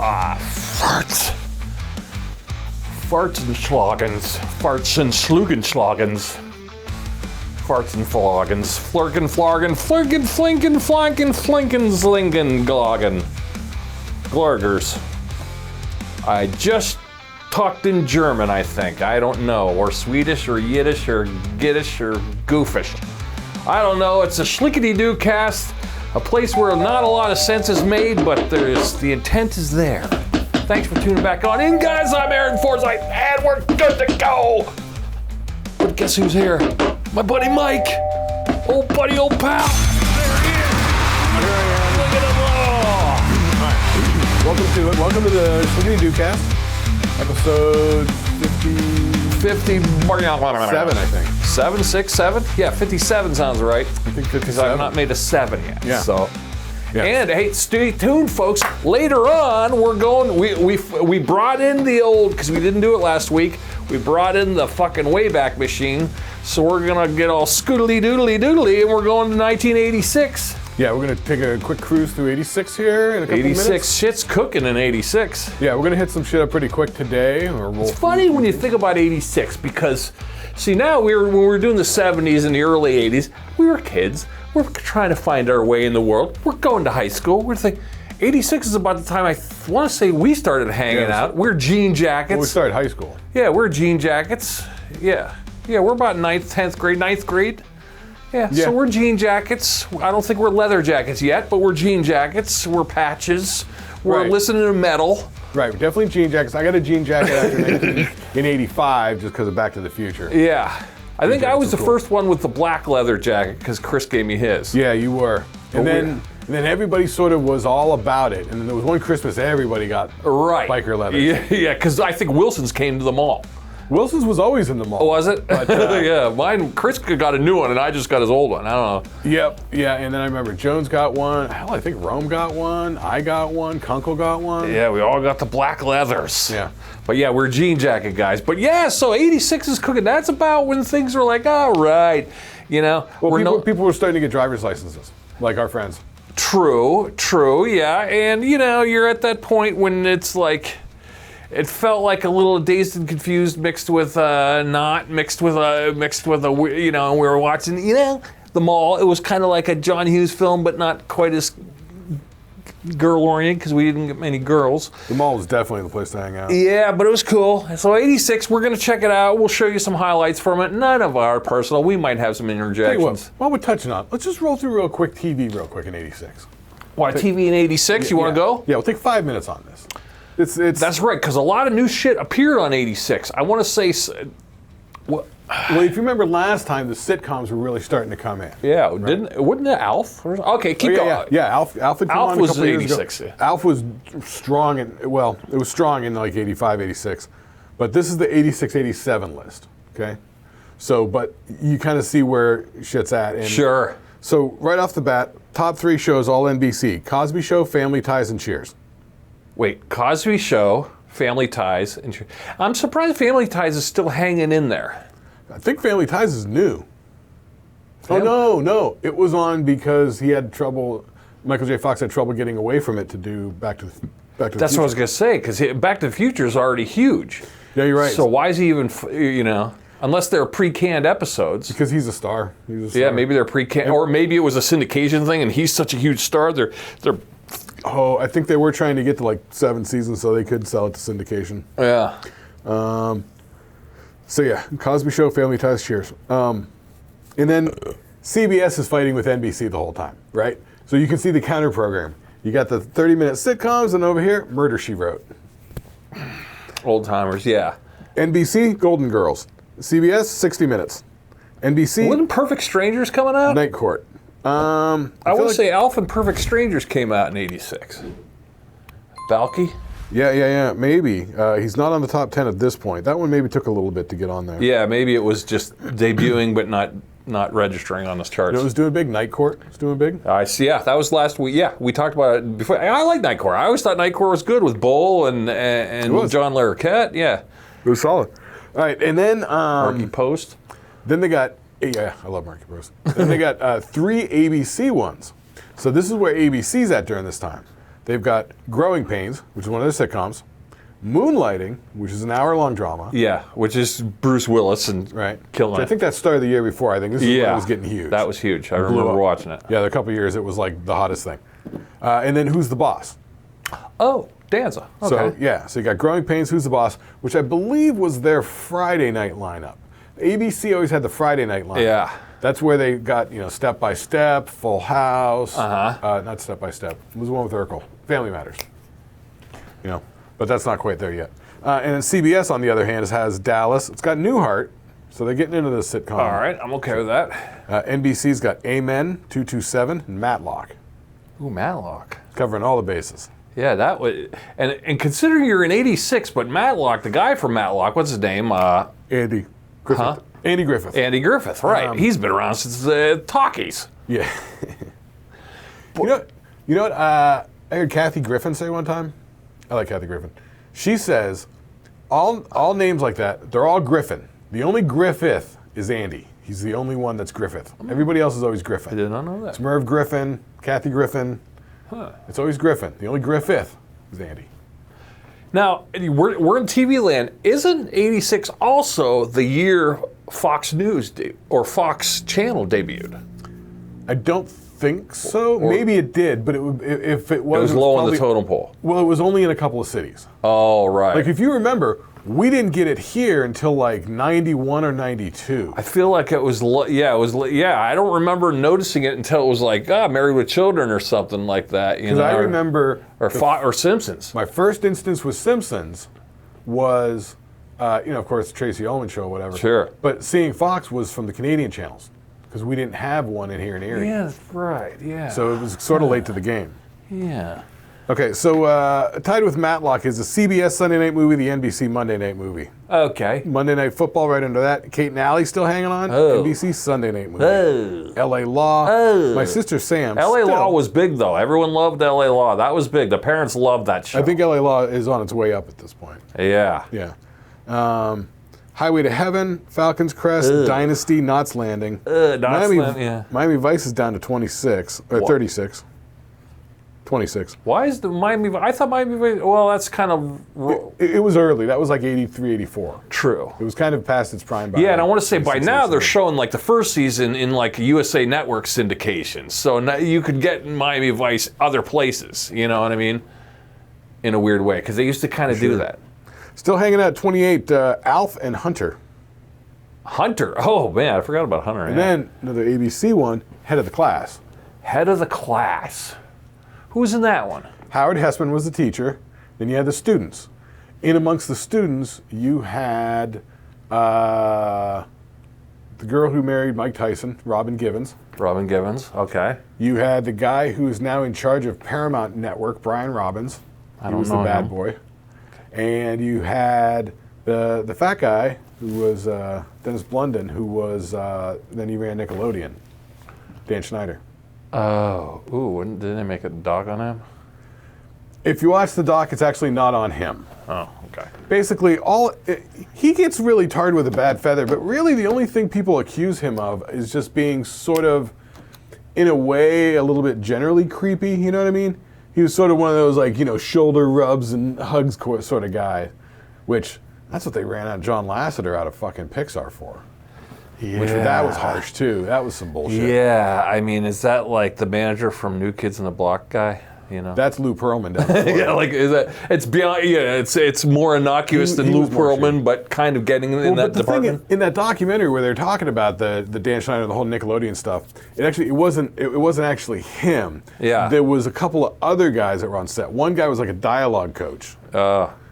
Farts. Farts and schlogans. Farts and slugenschlagens. Farts and floggins. Flirkin, florgan, flirkin, flinkin, flankin, flinkin, slinkin, gloggen. Glorgers. I just talked in German, I think. I don't know. Or Swedish, or Yiddish, or Giddish, or Goofish. I don't know. It's a Shlicketty cast. A place where not a lot of sense is made, but the intent is there. Thanks for tuning back on in, guys. I'm Aaron Forsythe, and we're good to go. But guess who's here? My buddy Mike. Old buddy, old pal. There he is. Here I am. Look at him. All right. Welcome to it. Welcome to the Shlicketty cast. Episode 57, I think. 7, 6, 7? Yeah, 57 sounds right. I think 57. Because I've not made a 7 yet. Yeah. So. Yeah. And hey, stay tuned, folks. Later on, we're going. We brought in the old, because we didn't do it last week. We brought in the fucking wayback machine. So we're gonna get all scoodly doodly doodly, and we're going to 1986. Yeah, we're going to take a quick cruise through 86 here in a couple 86 minutes. shit's cooking in 86. Yeah, we're going to hit some shit up pretty quick today. It's funny when you think about 86 because, see, now when we were doing the 70s and the early 80s, we were kids. We're trying to find our way in the world. We're going to high school. We're thinking, 86 is about the time I want to say we started hanging out. We're jean jackets. When we started high school. Yeah, we're jean jackets. Yeah, we're about 9th grade. Yeah, so we're jean jackets. I don't think we're leather jackets yet, but we're jean jackets. We're patches. We're listening to metal. Right, definitely jean jackets. I got a jean jacket after in 85 just because of Back to the Future. Yeah. I think I was the first one with the black leather jacket because Chris gave me his. Yeah, you were. And then everybody sort of was all about it. And then there was one Christmas everybody got biker leather. Yeah, because I think Wilson's came to the mall. Wilson's was always in the mall. Oh, was it? But, yeah, mine, Chris got a new one and I just got his old one. I don't know. Yep, yeah, and then I remember Jones got one. Hell, I think Rome got one. I got one. Kunkel got one. Yeah, we all got the black leathers. Yeah. But yeah, we're jean jacket guys. But yeah, so 86 is cooking. That's about when things were like, all right, you know. Well, people were starting to get driver's licenses, like our friends. True, yeah. And you know, you're at that point when it's like, it felt like a little Dazed and Confused mixed with mixed with a, you know, and we were watching, you know, the mall. It was kind of like a John Hughes film, but not quite as girl-oriented because we didn't get many girls. The mall was definitely the place to hang out. Yeah, but it was cool. So 86, we're going to check it out. We'll show you some highlights from it. None of our personal. We might have some interjections. While we're touching on, let's just roll through TV real quick in 86. Why, TV in 86? You want to go? Yeah, we'll take 5 minutes on this. That's right, because a lot of new shit appeared on 86. I want to say... Well, if you remember last time, the sitcoms were really starting to come in. Yeah, right? Wouldn't it Alf? Okay, keep going. Yeah, Alf had come on a was couple years 86. ago. Alf was strong, it was strong in like 85, 86. But this is the 86, 87 list, okay? So, but you kind of see where shit's at. And sure. So, right off the bat, top 3 shows, all NBC. Cosby Show, Family Ties, and Cheers. Wait, Cosby Show, Family Ties, and Cheers. I'm surprised Family Ties is still hanging in there. I think Family Ties is new. Oh, no. It was on because he had trouble, Michael J. Fox had trouble getting away from it to do Back to the Future. That's what I was going to say, because Back to the Future is already huge. Yeah, you're right. So why is he even, you know, unless they're pre-canned episodes. Because he's a star. Yeah, maybe they're pre-canned, or maybe it was a syndication thing and he's such a huge star, they're Oh, I think they were trying to get to like 7 seasons so they could sell it to syndication. Yeah. So yeah, Cosby Show, Family Ties, Cheers. And then CBS is fighting with NBC the whole time, right? So you can see the counter program. You got the 30-minute sitcoms, and over here, Murder, She Wrote. Old timers, yeah. NBC, Golden Girls. CBS, 60 Minutes. NBC. Wasn't Perfect Strangers coming out? Night Court. I want to say Alf and Perfect Strangers came out in 86. Balky? Yeah, maybe. He's not on the top 10 at this point. That one maybe took a little bit to get on there. Yeah, maybe it was just debuting but not registering on the charts. You know, it was doing big. Night Court was doing big. I see. Yeah, that was last week. Yeah, we talked about it before. I like Night Court. I always thought Night Court was good with Bull and John Larroquette. Yeah, it was solid. All right, and then Marky Post. Then they got I love Marky Post. Then they got 3 ABC ones. So this is where ABC's at during this time. They've got Growing Pains, which is one of their sitcoms. Moonlighting, which is an hour-long drama. Yeah, which is Bruce Willis and killing I it. think that started the year before. I think this is when it was getting huge. That was huge. I remember watching it. Yeah, there are a couple of years it was like the hottest thing. And then Who's the Boss? Oh, Danza. Okay. So you got Growing Pains, Who's the Boss, which I believe was their Friday night lineup. ABC always had the Friday night lineup. Yeah. That's where they got, Step by Step, Full House. Not Step by Step. It was the one with Urkel. Family Matters. But that's not quite there yet. And then CBS, on the other hand, has Dallas. It's got Newhart, so they're getting into the sitcom. All right, I'm okay with that. NBC's got Amen, 227, and Matlock. Ooh, Matlock. Covering all the bases. Yeah, that was, and considering you're in '86, but Matlock, the guy from Matlock, what's his name? Andy Griffith. Huh? Andy Griffith. Andy Griffith, right? He's been around since Talkies. Yeah. You know what? I heard Kathy Griffin say one time. I like Kathy Griffin. She says, all names like that, they're all Griffin. The only Griffith is Andy. He's the only one that's Griffith. Everybody else is always Griffin. I did not know that. It's Merv Griffin, Kathy Griffin. It's always Griffin. The only Griffith is Andy. Now, we're in TV land. Isn't '86 also the year Fox News or Fox Channel debuted? I don't think so. Maybe it did, but if it was... It was low on the totem pole. Well, it was only in a couple of cities. Oh, right. Like, if you remember, we didn't get it here until like 91 or 92. I feel like it was, I don't remember noticing it until it was like, Married with Children or something like that. Because I remember... Or Simpsons. My first instance with Simpsons was, of course, Tracy Ullman show, whatever. Sure. But seeing Fox was from the Canadian channels, because we didn't have one in here in Erie. Yeah, that's right, yeah. So it was sort of late to the game. Yeah. Okay, so tied with Matlock is the CBS Sunday night movie, the NBC Monday night movie. Okay. Monday Night Football right under that. Kate and Allie still hanging on. Oh. NBC Sunday night movie. Oh. L.A. Law. Oh. My sister Sam. L.A. Law was big, though. Everyone loved L.A. Law. That was big. The parents loved that show. I think L.A. Law is on its way up at this point. Yeah. Yeah. Highway to Heaven, Falcon's Crest, Dynasty, Knots Landing. Miami Vice is down to 26, or 36. 26. Why is the Miami Vice? I thought Miami Vice, well, that's kind of... It was early. That was like 83, 84. True. It was kind of past its prime. Yeah, and I want to say by now they're showing like the first season in like USA Network syndications. So now you could get Miami Vice other places, you know what I mean? In a weird way, because they used to kind of do that. Still hanging out at 28, Alf and Hunter. Hunter? Oh, man, I forgot about Hunter. And then another ABC one, Head of the Class. Head of the Class. Who's in that one? Howard Hessman was the teacher. Then you had the students. In amongst the students, you had the girl who married Mike Tyson, Robin Givens. Robin Givens, okay. You had the guy who is now in charge of Paramount Network, Brian Robbins. He was the bad boy. And you had the fat guy who was Dennis Blunden, who was then he ran Nickelodeon, Dan Schneider. Oh, didn't they make a doc on him? If you watch the doc, it's actually not on him. Oh, okay. Basically, he gets really tarred with a bad feather, but really the only thing people accuse him of is just being sort of, in a way, a little bit generally creepy, you know what I mean? He was sort of one of those, like, shoulder rubs and hugs sort of guy, which, that's what they ran out John Lasseter out of fucking Pixar for. Yeah. Which, that was harsh, too. That was some bullshit. Yeah, I mean, is that like the manager from New Kids on the Block guy? That's Lou Pearlman down the yeah, like, is that, it's beyond, it's more innocuous than Lou Pearlman, but kind of getting in that department. Thing in that documentary where they're talking about the Dan Schneider, the whole Nickelodeon stuff, it wasn't actually him. Yeah. There was a couple of other guys that were on set. One guy was like a dialogue coach.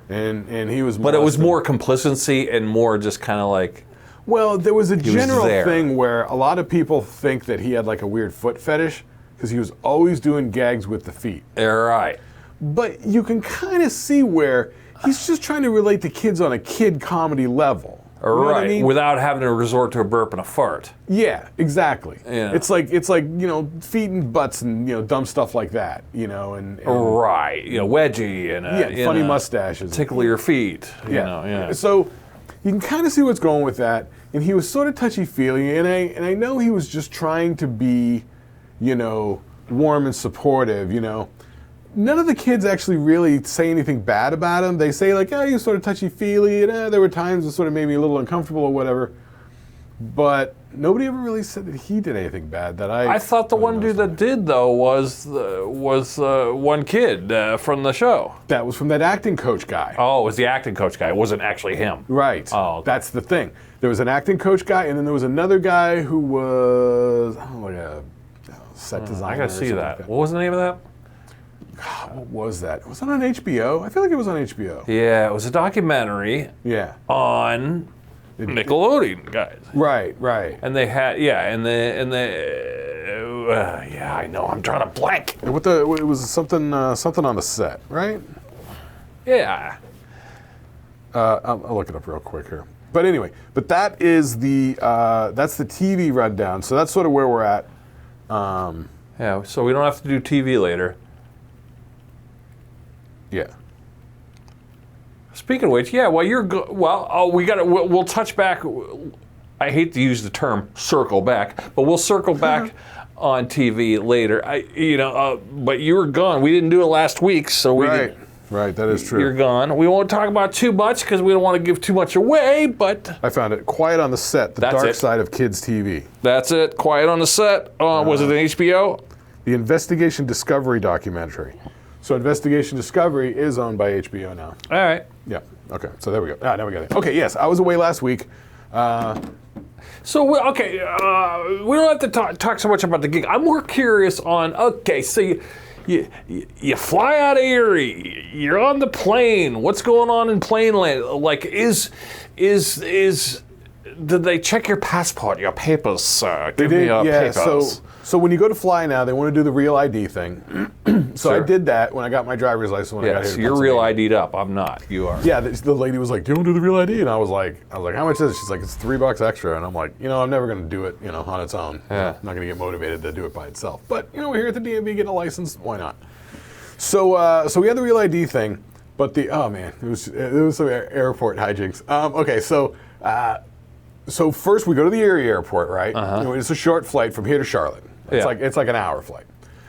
And he was But it was more complacency and more just kind of like... Well, there was a general thing where a lot of people think that he had like a weird foot fetish, because he was always doing gags with the feet. Right. But you can kind of see where he's just trying to relate to kids on a kid comedy level. You know what I mean? Without having to resort to a burp and a fart. Yeah, exactly. Yeah. It's like feet and butts and dumb stuff like that, and right, wedgie and funny mustaches, tickle your feet. Yeah. So you can kind of see what's going with that, and he was sort of touchy-feely, and I know he was just trying to be, warm and supportive, none of the kids actually really say anything bad about him. They say like, oh, he was sort of touchy-feely, and there were times it sort of made me a little uncomfortable or whatever. But nobody ever really said that he did anything bad. That I thought the one dude that did though was one kid from the show. That was from that acting coach guy. Oh, it was the acting coach guy. It wasn't actually him. Right. Oh, okay. That's the thing. There was an acting coach guy, and then there was another guy who was like a set designer. I gotta see that. Like What was the name of that? What was that? Was it on HBO? I feel like it was on HBO. Yeah, it was a documentary Yeah. on Nickelodeon guys. Right. And they had yeah I know. I'm trying to blank. And it was something on the set, right? Yeah. I'll look it up real quick here. But anyway, that is that's the TV rundown. So that's sort of where we're at. Yeah. So we don't have to do TV later. Yeah. Speaking of which, yeah. Well, we'll touch back. I hate to use the term "circle back," but we'll circle back on TV later. But you were gone. We didn't do it last week, so we didn't. Right, that is true. You're gone. We won't talk about too much because we don't want to give too much away, but... I found it. Quiet on the Set, the dark side of kids' TV. That's it. Quiet on the Set. Was it an HBO? The Investigation Discovery documentary. So Investigation Discovery is owned by HBO now. All right. Yeah, okay. So there we go. Now we got it. Okay, yes, I was away last week. We don't have to talk so much about the gig. I'm more curious on, so you fly out of Erie, you're on the plane. What's going on in plane land? Like, did they check your passport, your papers, sir? Give me your papers. So when you go to fly now, they want to do the real ID thing. So Sure. I did that when I got my driver's license when I got here. Yes, you're real ID'd up. I'm not. You are. Yeah, the lady was like, "Do you want to do the real ID?" And I was like, "How much is it?" She's like, "It's $3 extra." And I'm like, I'm never going to do it, on its own. Yeah. I'm not going to get motivated to do it by itself. But we're here at the DMV getting a license. Why not? So we had the real ID thing, but it was some airport hijinks. So first we go to the Erie airport, right? It's a short flight from here to Charlotte. It's like an hour flight.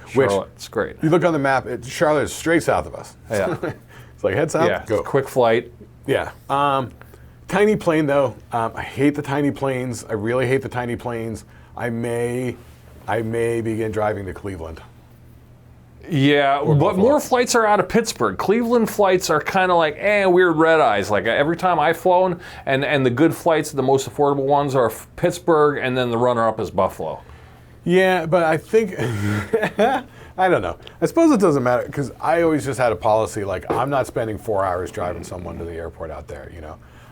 Charlotte's great. You look on the map, Charlotte is straight south of us. Yeah. It's like head south, Yeah. go. Quick flight. Yeah. Tiny plane though. I hate the tiny planes. I really hate the tiny planes. I may begin driving to Cleveland. Yeah, but Buffalo. more flights are out of Pittsburgh. Cleveland flights are kind of like, weird red eyes. Like every time I've flown, and the good flights, the most affordable ones are Pittsburgh, and then the runner-up is Buffalo. Yeah, but I think, I don't know. I suppose it doesn't matter because I always just had a policy like I'm not spending 4 hours driving someone to the airport out there,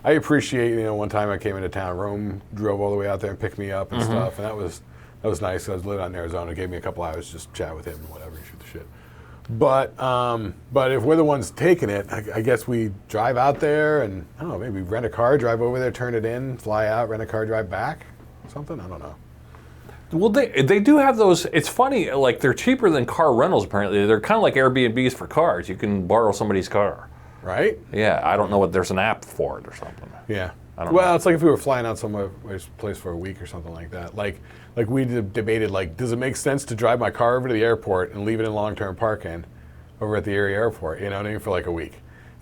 I appreciate, one time I came into town, Rome drove all the way out there and picked me up and stuff, and that was nice. I was living out in Arizona. It gave me a couple hours to just chat with him and whatever and shoot the shit. But if we're the ones taking it, I guess we drive out there and, I don't know, maybe rent a car, drive over there, turn it in, fly out, rent a car, drive back, something, I don't know. Well, they do have those. It's funny, like they're cheaper than car rentals. Apparently, they're kind of like Airbnbs for cars. You can borrow somebody's car. Right? Yeah, I don't know what. There's an app for it or something. Yeah. I don't know. It's like if we were flying out some place for a week or something like that. Like we debated, does it make sense to drive my car over to the airport and leave it in long-term parking over at the Erie airport? You know what I mean? For like a week.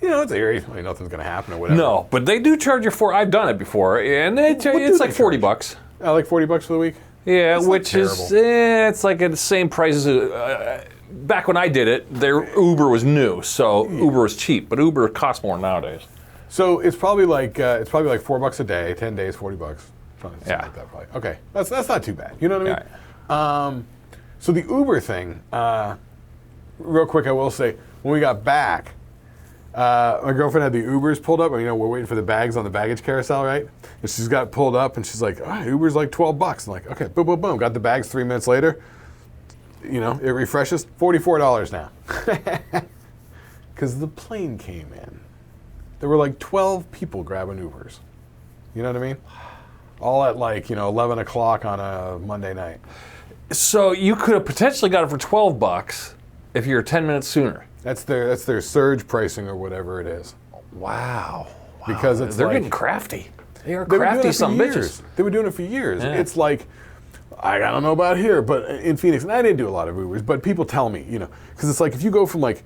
It's Erie. Nothing's going to happen or whatever. No, but they do charge you for. I've done it before, and it's like $40. Oh, like $40 for the week. Yeah, That's which is it's like at the same price as back when I did it. Their Uber was new, so Uber was cheap, but Uber costs more nowadays. So it's probably like $4 a day, 10 days, $40. Something Yeah. like that probably. Okay, that's not too bad. You know what I mean? Yeah. So the Uber thing, real quick, I will say when we got back, my girlfriend had the Ubers pulled up, and we're waiting for the bags on the baggage carousel, right? And she's got it pulled up, and she's like, Uber's like $12. I'm like, okay, boom, boom, boom. Got the bags 3 minutes later. It refreshes, $44 now. Because the plane came in. There were like 12 people grabbing Ubers. You know what I mean? All at 11 o'clock on a Monday night. So you could have potentially got it for $12 if you're 10 minutes sooner. That's their surge pricing or whatever it is. Wow. Because They're getting crafty. They are crafty some bitches. They were doing it for years. Yeah. It's like I don't know about here, but in Phoenix, and I didn't do a lot of Ubers, but people tell me, because it's like if you go from like,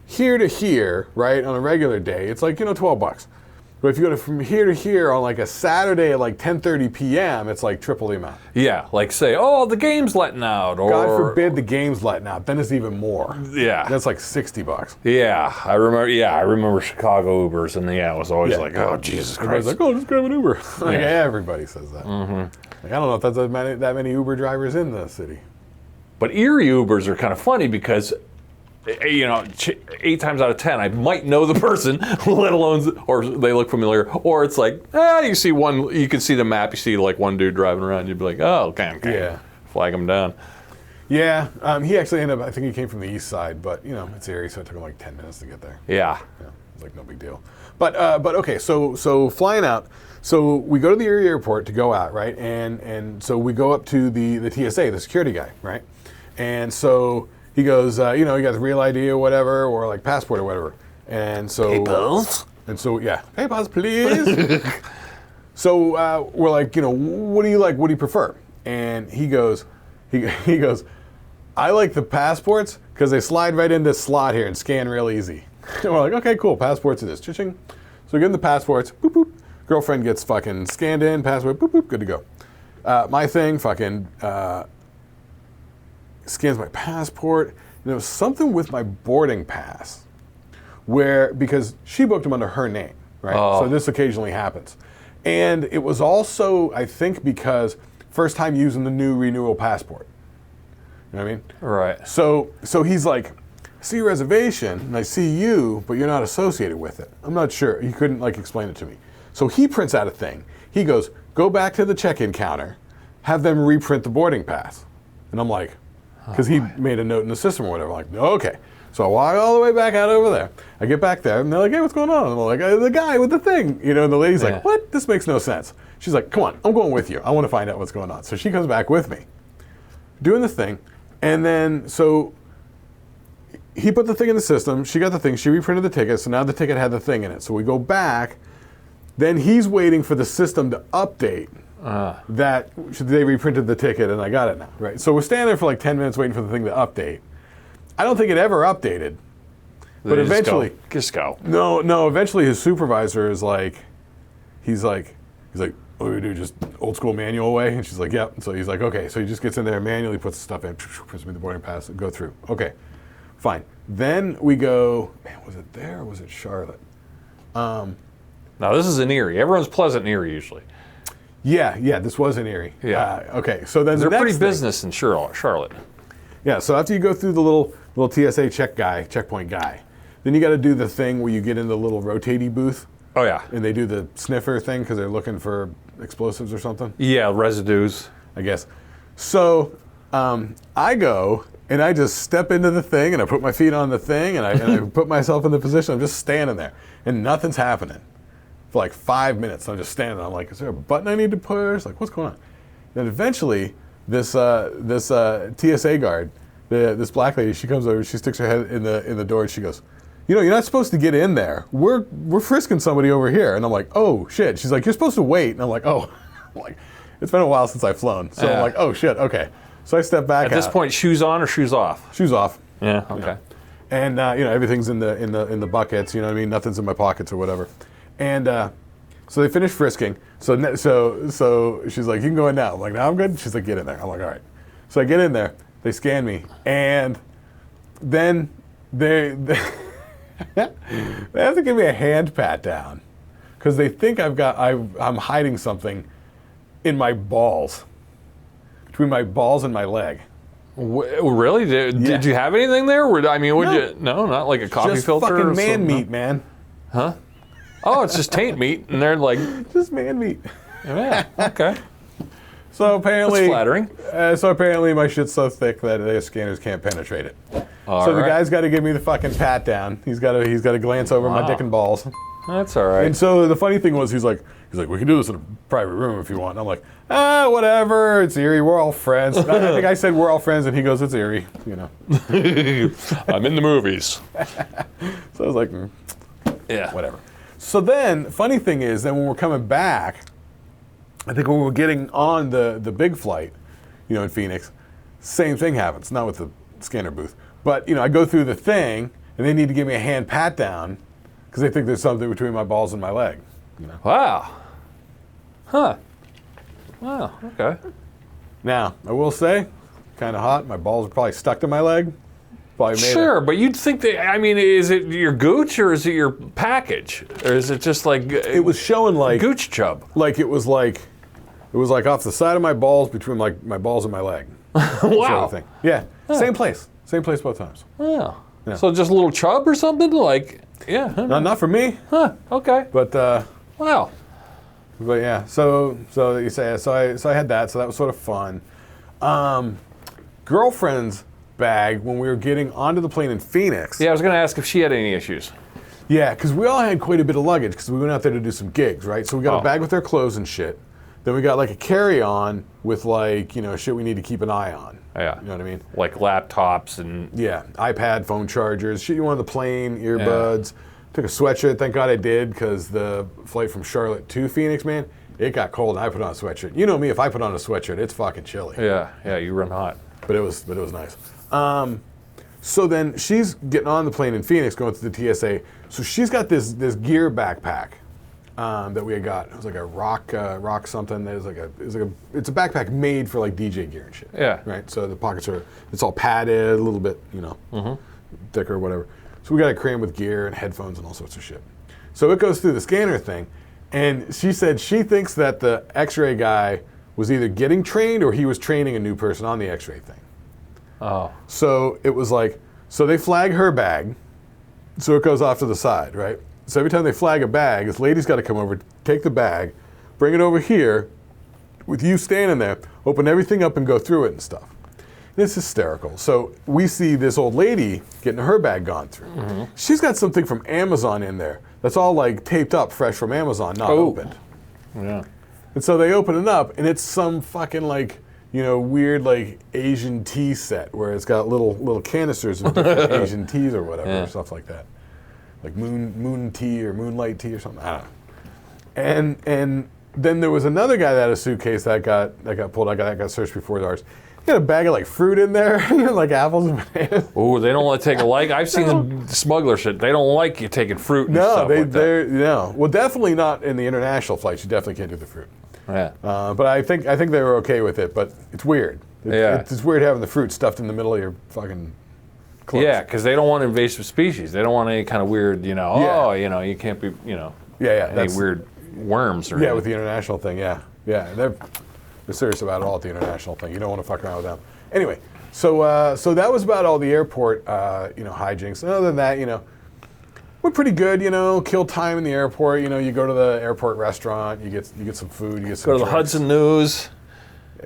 here to here, right, on a regular day, it's like, $12. But if you go from here to here on like a Saturday at like 10:30 p.m., it's like triple the amount. Yeah, like say, oh, the game's letting out, or God forbid the game's letting out, then it's even more. Yeah, that's like $60. Yeah, I remember Chicago Ubers, and it was always like, oh, Jesus Christ. Everybody's like, oh, just grab an Uber. Like everybody says that. Like, I don't know if that's that many Uber drivers in the city. But Erie Ubers are kind of funny because, 8 times out of 10, I might know the person, let alone, or they look familiar, or it's like, you see one, you can see the map, you see like one dude driving around, you'd be like, oh, okay. Yeah. Flag him down. Yeah, he actually ended up, I think he came from the east side, but, it's Erie, so it took him like 10 minutes to get there. Yeah. It's like no big deal. But okay, so flying out, so we go to the Erie airport to go out, right? And so we go up to the TSA, the security guy, right? And so he goes, you got the real ID or whatever, or like passport or whatever. And so Papers? And so papers, please. So we're like, what do you like? What do you prefer? And he goes, I like the passports because they slide right in this slot here and scan real easy. And we're like, okay, cool, passports it is. Cha-ching. So we get in the passports, boop, boop. Girlfriend gets fucking scanned in, passport, boop, boop, good to go. My thing fucking scans my passport. And there was something with my boarding pass because she booked them under her name, right? Oh. So this occasionally happens. And it was also, I think, because first time using the new renewal passport. You know what I mean? Right. So he's like, I see your reservation, and I see you, but you're not associated with it. I'm not sure. He couldn't explain it to me. So he prints out a thing. He goes, go back to the check-in counter, have them reprint the boarding pass. And I'm like, because he made a note in the system or whatever. I'm like, okay. So I walk all the way back out over there. I get back there, and they're like, hey, what's going on? And I'm like, the guy with the thing. And the lady's like, what? This makes no sense. She's like, come on, I'm going with you. I want to find out what's going on. So she comes back with me, doing the thing. And then, so he put the thing in the system. She got the thing. She reprinted the ticket. So now the ticket had the thing in it. So we go back. Then he's waiting for the system to update that they reprinted the ticket and I got it now, right? So we're standing there for like 10 minutes waiting for the thing to update. I don't think it ever updated, but eventually, just go. No. Eventually, his supervisor is like, he's like, what do we do? Just old school manual way? And she's like, yep. And so he's like, okay. So he just gets in there, manually puts the stuff in, puts me the boarding pass, and go through. Okay, fine. Then we go. Man, was it there or was it Charlotte? Now this is in Erie. Everyone's pleasant in Erie usually. Yeah. This was in Erie. Yeah. Okay. So then they're the next pretty thing, business in Charlotte. Yeah. So after you go through the little TSA checkpoint guy, then you got to do the thing where you get in the little rotating booth. Oh yeah. And they do the sniffer thing because they're looking for explosives or something. Yeah, residues, I guess. So I go and I just step into the thing and I put my feet on the thing and I put myself in the position. I'm just standing there and nothing's happening for like 5 minutes. I'm just standing there. I'm like, is there a button I need to push? Like, what's going on? Then eventually, this TSA guard, this black lady, she comes over. She sticks her head in the door and she goes, you're not supposed to get in there. We're frisking somebody over here. And I'm like, oh shit. She's like, you're supposed to wait. And I'm like, oh, it's been a while since I've flown. So I'm like, oh shit, okay. So I step back. At this point, shoes on or shoes off? Shoes off. Yeah. Okay. And everything's in the buckets. You know what I mean? Nothing's in my pockets or whatever. And so they finish frisking. So she's like, you can go in now. I'm like, no, I'm good. She's like, get in there. I'm like, all right. So I get in there. They scan me, and then they have to give me a hand pat down because they think I'm hiding something in my balls, between my balls and my leg. Really? Did you have anything there? No, not like a coffee just filter? Just fucking man something? meat, man. Huh? Oh, it's just taint meat, and they're like... Just man meat. Yeah, okay. So apparently... That's flattering. So apparently my shit's so thick that the scanners can't penetrate it. The guy's got to give me the fucking pat down. He's got to glance over my dick and balls. That's all right. And so the funny thing was, he's like, we can do this in a private room if you want. And I'm like, whatever. It's Erie. We're all friends. I think I said we're all friends, and he goes, it's Erie. I'm in the movies. So I was like, yeah, whatever. So then, funny thing is, then when we're coming back, I think when we were getting on the big flight, in Phoenix. Same thing happens, not with the scanner booth. But, I go through the thing, and they need to give me a hand pat down because they think there's something between my balls and my leg. Wow. Huh. Wow, okay. Now, I will say, kind of hot. My balls are probably stuck to my leg. Probably made Sure, but you'd think that, is it your gooch or is it your package? Or is it just like... It was showing like... Gooch chub. Like it was like off the side of my balls between like my balls and my leg. Wow. Sort of thing. Yeah, same place. Same place both times. Wow. Yeah. So just a little chub or something? Like, yeah. Not for me. Huh, okay. But Wow. But yeah, so you say so I had that, so that was sort of fun. Girlfriend's bag when we were getting onto the plane in Phoenix. Yeah, I was going to ask if she had any issues. Yeah, because we all had quite a bit of luggage because we went out there to do some gigs, right? So we got a bag with our clothes and shit. Then we got like a carry-on with like shit we need to keep an eye on. Yeah. You know what I mean? Like laptops and... Yeah, iPad, phone chargers, shit you want on the plane, earbuds. Yeah. Took a sweatshirt, thank God I did, because the flight from Charlotte to Phoenix, man, it got cold and I put on a sweatshirt. You know me, if I put on a sweatshirt, it's fucking chilly. Yeah, you run hot. But it was nice. So then she's getting on the plane in Phoenix, going through the TSA. So she's got this gear backpack that we had got. It was like a rock something. It's a backpack made for like DJ gear and shit. Yeah. Right. So the pockets it's all padded, a little bit, thicker or whatever. So we got it crammed with gear and headphones and all sorts of shit. So it goes through the scanner thing, and she said she thinks that the X-ray guy was either getting trained or he was training a new person on the X-ray thing. Oh. So it was like, so they flag her bag, so it goes off to the side, right? So every time they flag a bag, this lady's got to come over, take the bag, bring it over here, with you standing there, open everything up and go through it and stuff. It's hysterical. So we see this old lady getting her bag gone through. Mm-hmm. She's got something from Amazon in there that's all like taped up fresh from Amazon, not opened. Yeah. And so they open it up and it's some fucking like, weird like Asian tea set where it's got little canisters of different Asian teas or whatever, or stuff like that. Like moon tea or moonlight tea or something. I don't know. And then there was another guy that had a suitcase that got pulled out, that got searched before ours. He had a bag of like fruit in there, like apples and bananas. Oh, they don't want to take I've seen the smuggler shit. They don't like you taking fruit and stuff like that. No. Well, definitely not in the international flights. You definitely can't do the fruit. Yeah. But I think they were okay with it, but it's weird. It's weird having the fruit stuffed in the middle of your fucking clothes. Yeah, because they don't want invasive species. They don't want any kind of weird, you can't be, any weird worms or anything. Yeah, with the international thing, yeah. They're serious about it all at the international thing. You don't want to fuck around with them. Anyway, so that was about all the airport, hijinks. And other than that, we're pretty good, kill time in the airport. You go to the airport restaurant, you get some food, you get some Go to the Hudson News.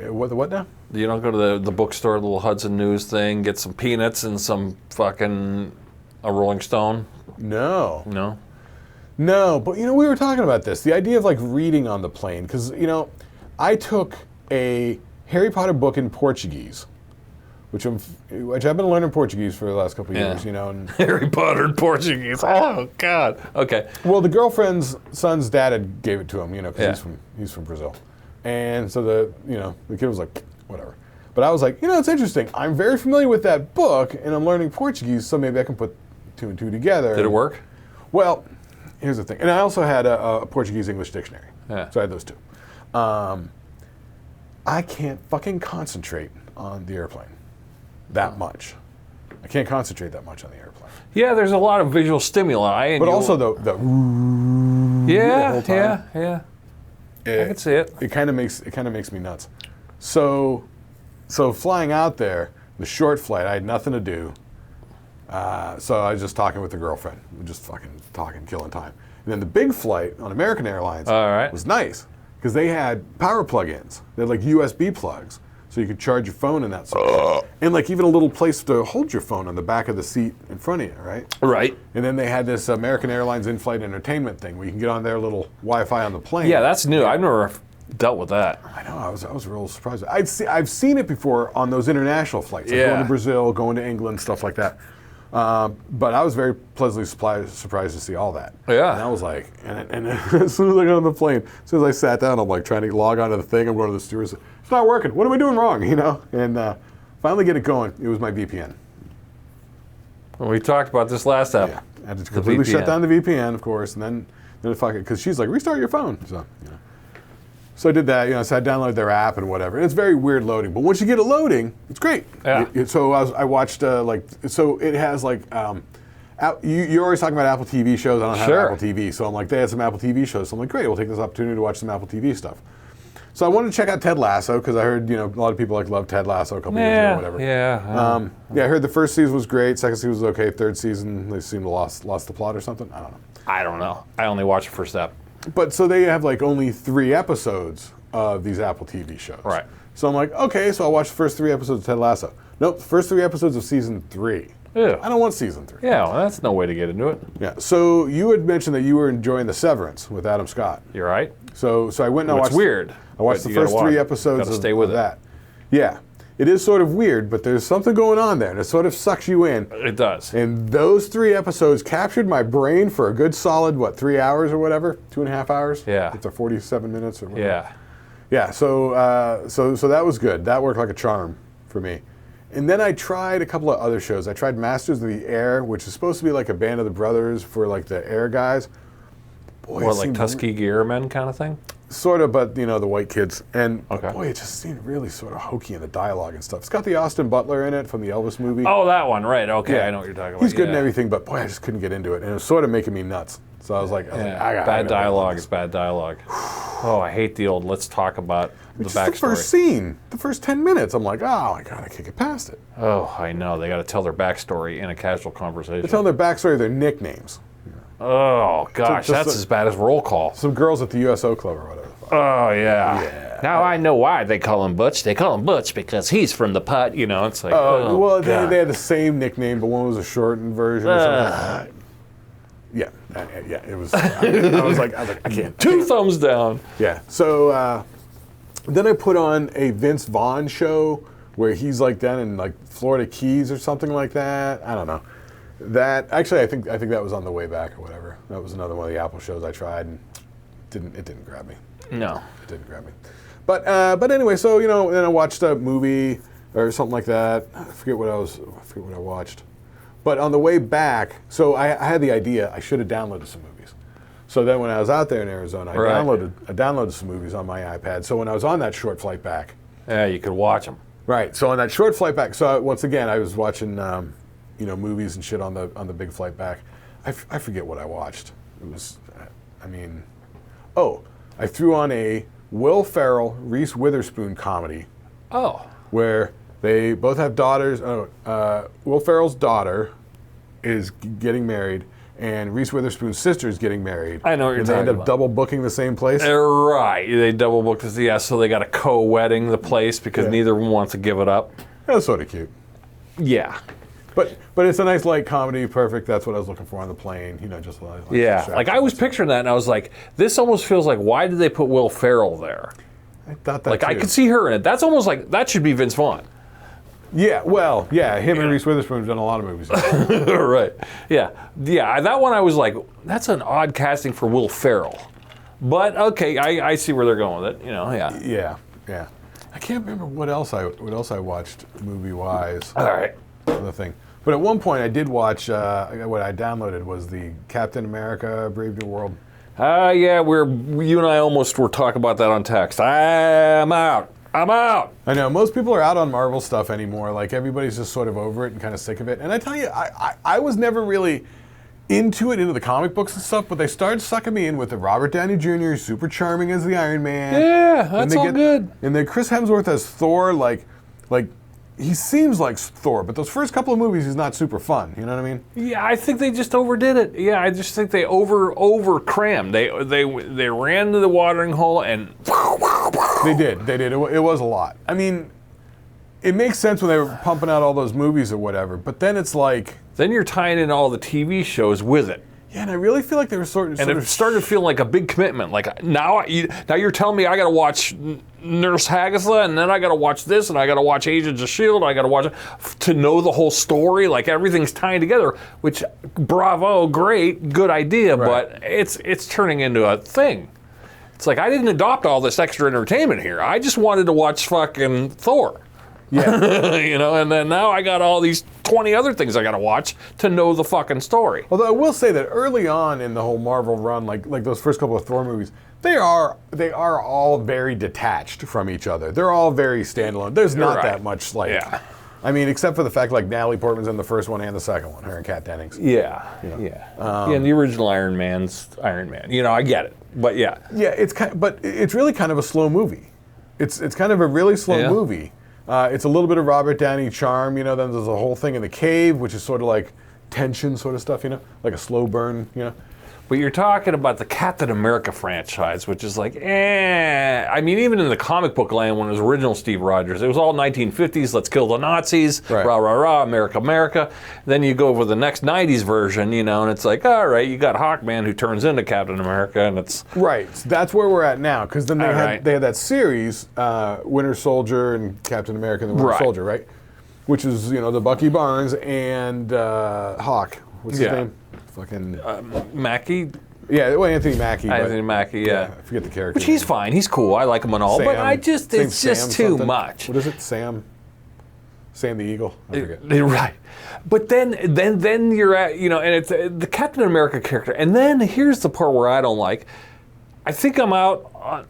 What now? You don't go to the bookstore, the little Hudson News thing, get some peanuts and some fucking a Rolling Stone? No. No? No, but we were talking about this. The idea of like reading on the plane, because, I took a Harry Potter book in Portuguese, which I've been learning Portuguese for the last couple of years, And Harry Potter in Portuguese. Oh God. Okay. Well, the girlfriend's son's dad gave it to him, because he's from Brazil, and so the kid was like, whatever. But I was like, it's interesting. I'm very familiar with that book, and I'm learning Portuguese, so maybe I can put two and two together. Did it work? Well, here's the thing, and I also had a Portuguese-English dictionary, so I had those two. I can't fucking concentrate on the airplane that much. I can't concentrate that much on the airplane. Yeah, there's a lot of visual stimuli. But also the whole time. Yeah. I can see it. It kind of makes me nuts. So flying out there, the short flight, I had nothing to do. So I was just talking with the girlfriend. We're just fucking talking, killing time. And then the big flight on American Airlines was nice because they had power plug-ins. They had like USB plugs, so you could charge your phone and that sort of thing. And like even a little place to hold your phone on the back of the seat in front of you, right? Right. And then they had this American Airlines in-flight entertainment thing where you can get on their little Wi-Fi on the plane. Yeah, that's new. I've never dealt with that. I know. I was real surprised. I've seen it before on those international flights, like going to Brazil, going to England, stuff like that. But I was very pleasantly surprised to see all that. Yeah. And I was like, and as soon as I got on the plane, as soon as I sat down, I'm like trying to log onto the thing. I'm going to the stewardess. It's not working. What am I doing wrong? You know? And finally get it going. It was my VPN. Well, we talked about this last time. Yeah. I had to completely shut down the VPN, of course, and then fuck it, because she's like, restart your phone. So, you know. So I did that, you know, so I downloaded their app and whatever. And it's very weird loading, but once you get it loading, it's great. Yeah. So I watched, so it has you're always talking about Apple TV shows. I don't have Apple TV. So I'm like, they had some Apple TV shows. So I'm like, great, we'll take this opportunity to watch some Apple TV stuff. So I wanted to check out Ted Lasso, because I heard, you know, a lot of people love Ted Lasso a couple years ago or whatever. Yeah. I heard the first season was great, second season was okay, third season, they seemed to lost the plot or something. I don't know. I only watched the first ep. But so they have like only 3 episodes of these Apple TV shows. Right. So I'm like, okay, so I'll watch the first 3 episodes of Ted Lasso. Nope, the first 3 episodes of season 3. Ew. I don't want season 3. Yeah, well, that's no way to get into it. Yeah. So you had mentioned that you were enjoying The Severance with Adam Scott. You're right. So I went and I watched. It's weird. I watched the first 3 episodes of that. Yeah. It is sort of weird, but there's something going on there, and it sort of sucks you in. It does. And those 3 episodes captured my brain for a good solid, 3 hours or whatever? 2.5 hours? Yeah. It's 47 minutes or whatever. Yeah. Yeah, so that was good. That worked like a charm for me. And then I tried a couple of other shows. I tried Masters of the Air, which is supposed to be like a Band of the Brothers for like the air guys. Boy, What, like Tuskegee Airmen kind of thing? Sort of, but you know, the white kids. And Okay. boy, it just seemed really sort of hokey in the dialogue and stuff. It's got the Austin Butler in it from the Elvis movie. Oh, that one, right. Okay, Yeah. I know what you're talking about. He's good and Yeah. everything, but boy, I just couldn't get into it. And it was sort of making me nuts. So I was like, Bad dialogue is bad dialogue. Oh, I hate the old let's talk about the Just backstory. the first scene, the first 10 minutes, I'm like, oh my God, I can't get past it. Oh, I know. They got to tell their backstory in a casual conversation. They're telling their backstory, their nicknames. Oh, gosh, Just that's as bad as roll call. Some girls at the USO Club or whatever. Oh, yeah. Yeah. Now I know why they call him Butch. They call him Butch because he's from the pot. You know, it's like, Well, God. they had the same nickname, but one was a shortened version or something. Yeah, it was. I was like, I can't. Two thumbs down. Yeah. So then I put on a Vince Vaughn show where he's like down in like Florida Keys or something like that. I don't know. That actually, I think that was on the way back or whatever. That was another one of the Apple shows I tried and it didn't grab me. No. It didn't grab me. But anyway, so you know, then I watched a movie or something like that. I forget what I watched. But on the way back, so I had the idea I should have downloaded some movies. So then when I was out there in Arizona, I downloaded some movies on my iPad. So when I was on that short flight back, Yeah, you could watch them. right. So on that short flight back, so once again I was watching movies and shit on the big flight back. I forget what I watched. It was, I threw on a Will Ferrell, Reese Witherspoon comedy Oh. where they both have daughters. Will Ferrell's daughter is getting married, and Reese Witherspoon's sister is getting married. I know what you're and they talking end up about. double booking the same place. Right. They double booked this. Yeah, so they got a co-wedding the place because neither of them wants to give it up. That was sort of cute. Yeah. But it's a nice light comedy. Perfect. That's what I was looking for on the plane. You know, just like Yeah. Like I was picturing that and I was like, this almost feels like, why did they put Will Ferrell there? I thought that Like too. I could see her in it. That's almost like, that should be Vince Vaughn. Yeah. Well. Yeah. Him and Reese Witherspoon have done a lot of movies. Right. Yeah. Yeah. That one I was like, that's an odd casting for Will Ferrell. But okay, I see where they're going with it. You know, yeah. Yeah. Yeah. I can't remember what else I watched movie wise. All right. The thing. But at one point I did watch, what I downloaded was the Captain America Brave New World. Yeah, you and I almost were talking about that on text. I'm out. I know, most people are out on Marvel stuff anymore. Like, everybody's just sort of over it and kind of sick of it. And I tell you, I was never really into the comic books and stuff, but they started sucking me in with the Robert Downey Jr., super charming as the Iron Man. Yeah, that's all good. And then Chris Hemsworth as Thor, like he seems like Thor, but those first couple of movies he's not super fun. You know what I mean? Yeah, I think they just overdid it. Yeah, I just think they over crammed. They ran to the watering hole and They did. It was a lot. I mean, it makes sense when they were pumping out all those movies or whatever, but then it's like, then you're tying in all the TV shows with it. Yeah, and I really feel like they were sort And it of started feeling like a big commitment. Like now you're telling me I got to watch Nurse Hagatha, and then I got to watch this, and I got to watch Agents of S.H.I.E.L.D., I got to watch it to know the whole story. Like everything's tying together, which, bravo, great, good idea, Right. but it's turning into a thing. It's like I didn't adopt all this extra entertainment here. I just wanted to watch fucking Thor. Yeah. And then now I got all these 20 other things I got to watch to know the fucking story. Although I will say that early on in the whole Marvel run, like those first couple of Thor movies, they are all very detached from each other. They're all very standalone. There's not Right. that much like. Yeah. I mean, except for the fact like Natalie Portman's in the first one and the second one, her and Kat Dennings. Yeah. And the original Iron Man's Iron Man. I get it, but yeah. Yeah, but it's really kind of a slow movie. It's kind of a really slow movie. It's a little bit of Robert Downey charm, then there's a whole thing in the cave, which is sort of like tension sort of stuff, like a slow burn, But you're talking about the Captain America franchise, which is like, I mean, even in the comic book land when it was original Steve Rogers, it was all 1950s, let's kill the Nazis, Right. rah, rah, rah, America, America. Then you go over the next 90s version, and it's like, all right, you got Hawkman who turns into Captain America, and it's... Right, so that's where we're at now, because then they All had right. that series, Winter Soldier and Captain America and the Winter Right. Soldier, right? Which is, the Bucky Barnes and Hawk. What's his Yeah. name? Fucking... Mackie? Anthony Mackie. but- Anthony Mackie, yeah. I forget the character. Which he's fine, he's cool, I like him and all, but it's just too much. What is it? Sam the Eagle? I forget. Right. But then you're at, and it's the Captain America character. And then here's the part where I don't like. I think I'm out on,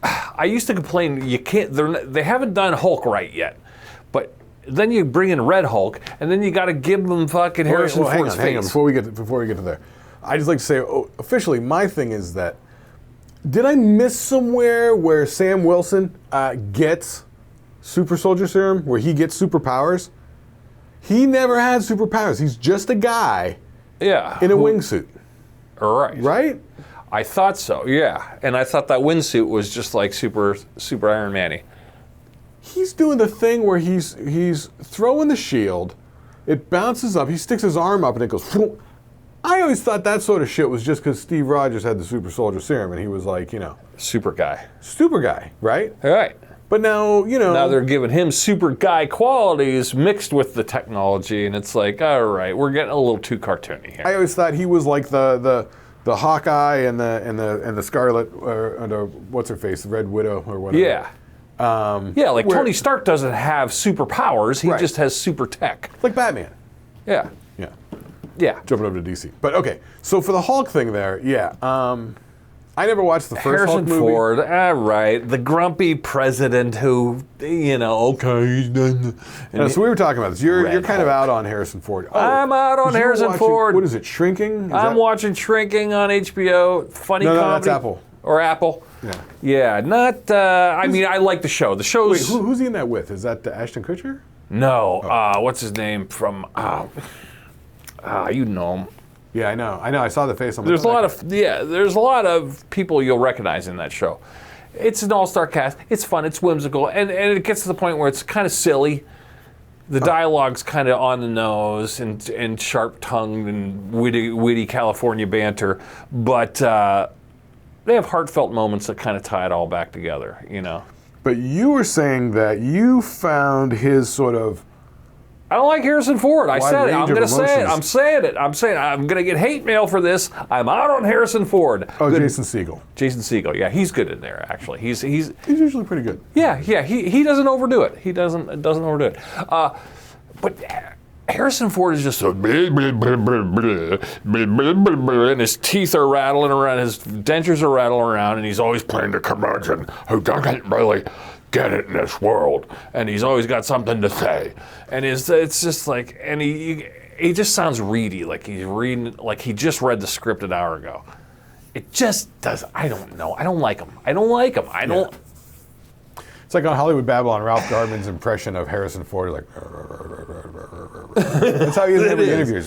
I used to complain, they haven't done Hulk right yet. But then you bring in Red Hulk, and then you got to give them fucking Harrison Ford's hang on, face. before we get to there. I just like to say, officially, my thing is that, did I miss somewhere where Sam Wilson gets super soldier serum, where he gets superpowers? He never had superpowers. He's just a guy Yeah. in a wingsuit, Right. right? I thought so, yeah. And I thought that windsuit was just like super Iron Man-y. He's doing the thing where he's throwing the shield, it bounces up, he sticks his arm up, and it goes. Whoop. I always thought that sort of shit was just because Steve Rogers had the super soldier serum, and he was like, Super guy. super guy, right? All right. But now, Now they're giving him super guy qualities mixed with the technology, and it's like, all right, we're getting a little too cartoony here. I always thought he was like the Hawkeye and the Scarlet, or what's her face, the Red Widow or whatever. Yeah. Like where- Tony Stark doesn't have superpowers, he Right. just has super tech. Like Batman. Yeah. Yeah. Yeah. Jumping over to DC. But okay, so for the Hulk thing there, I never watched the first Hulk Harrison movie. Ford, all right. The grumpy president who, okay, he's done. No, so we were talking about this. You're Red kind of Hulk. out on Harrison Ford. Oh, I'm out on 'cause you were Harrison watching- Ford. What is it, Shrinking? Is I'm that- watching Shrinking on HBO. Funny No, comedy. that's Apple. Or Apple. Yeah. Yeah, not, I mean, I like the show. The show's... Wait, who's he in that with? Is that Ashton Kutcher? No, what's his name from, you know him. Yeah, I know. I saw the face. I'm There's like, there's a lot of people you'll recognize in that show. It's an all-star cast. It's fun. It's whimsical, and it gets to the point where it's kind of silly. The dialogue's kind of on the nose and sharp-tongued and witty California banter, but they have heartfelt moments that kind of tie it all back together. But you were saying that you found his sort of. I don't like Harrison Ford. I Wide said it. I'm range of going to say it. emotions. I'm saying it. I'm going to get hate mail for this. I'm out on Harrison Ford. Oh, Good. Jason Segel. Jason Segel. Yeah, he's good in there. Actually, he's usually pretty good. yeah. He doesn't overdo it. He doesn't overdo it. But Harrison Ford is just so and his teeth are rattling around, his dentures are rattling around, and he's always playing the curmudgeon who doesn't really get it in this world, and he's always got something to say, and it's just like, and he just sounds reedy, like he's reading, like he just read the script an hour ago. It just does. I don't know. I don't like him. I don't. It's like on Hollywood Babylon, Ralph Garman's impression of Harrison Ford, like. That's how he is in every interview. It's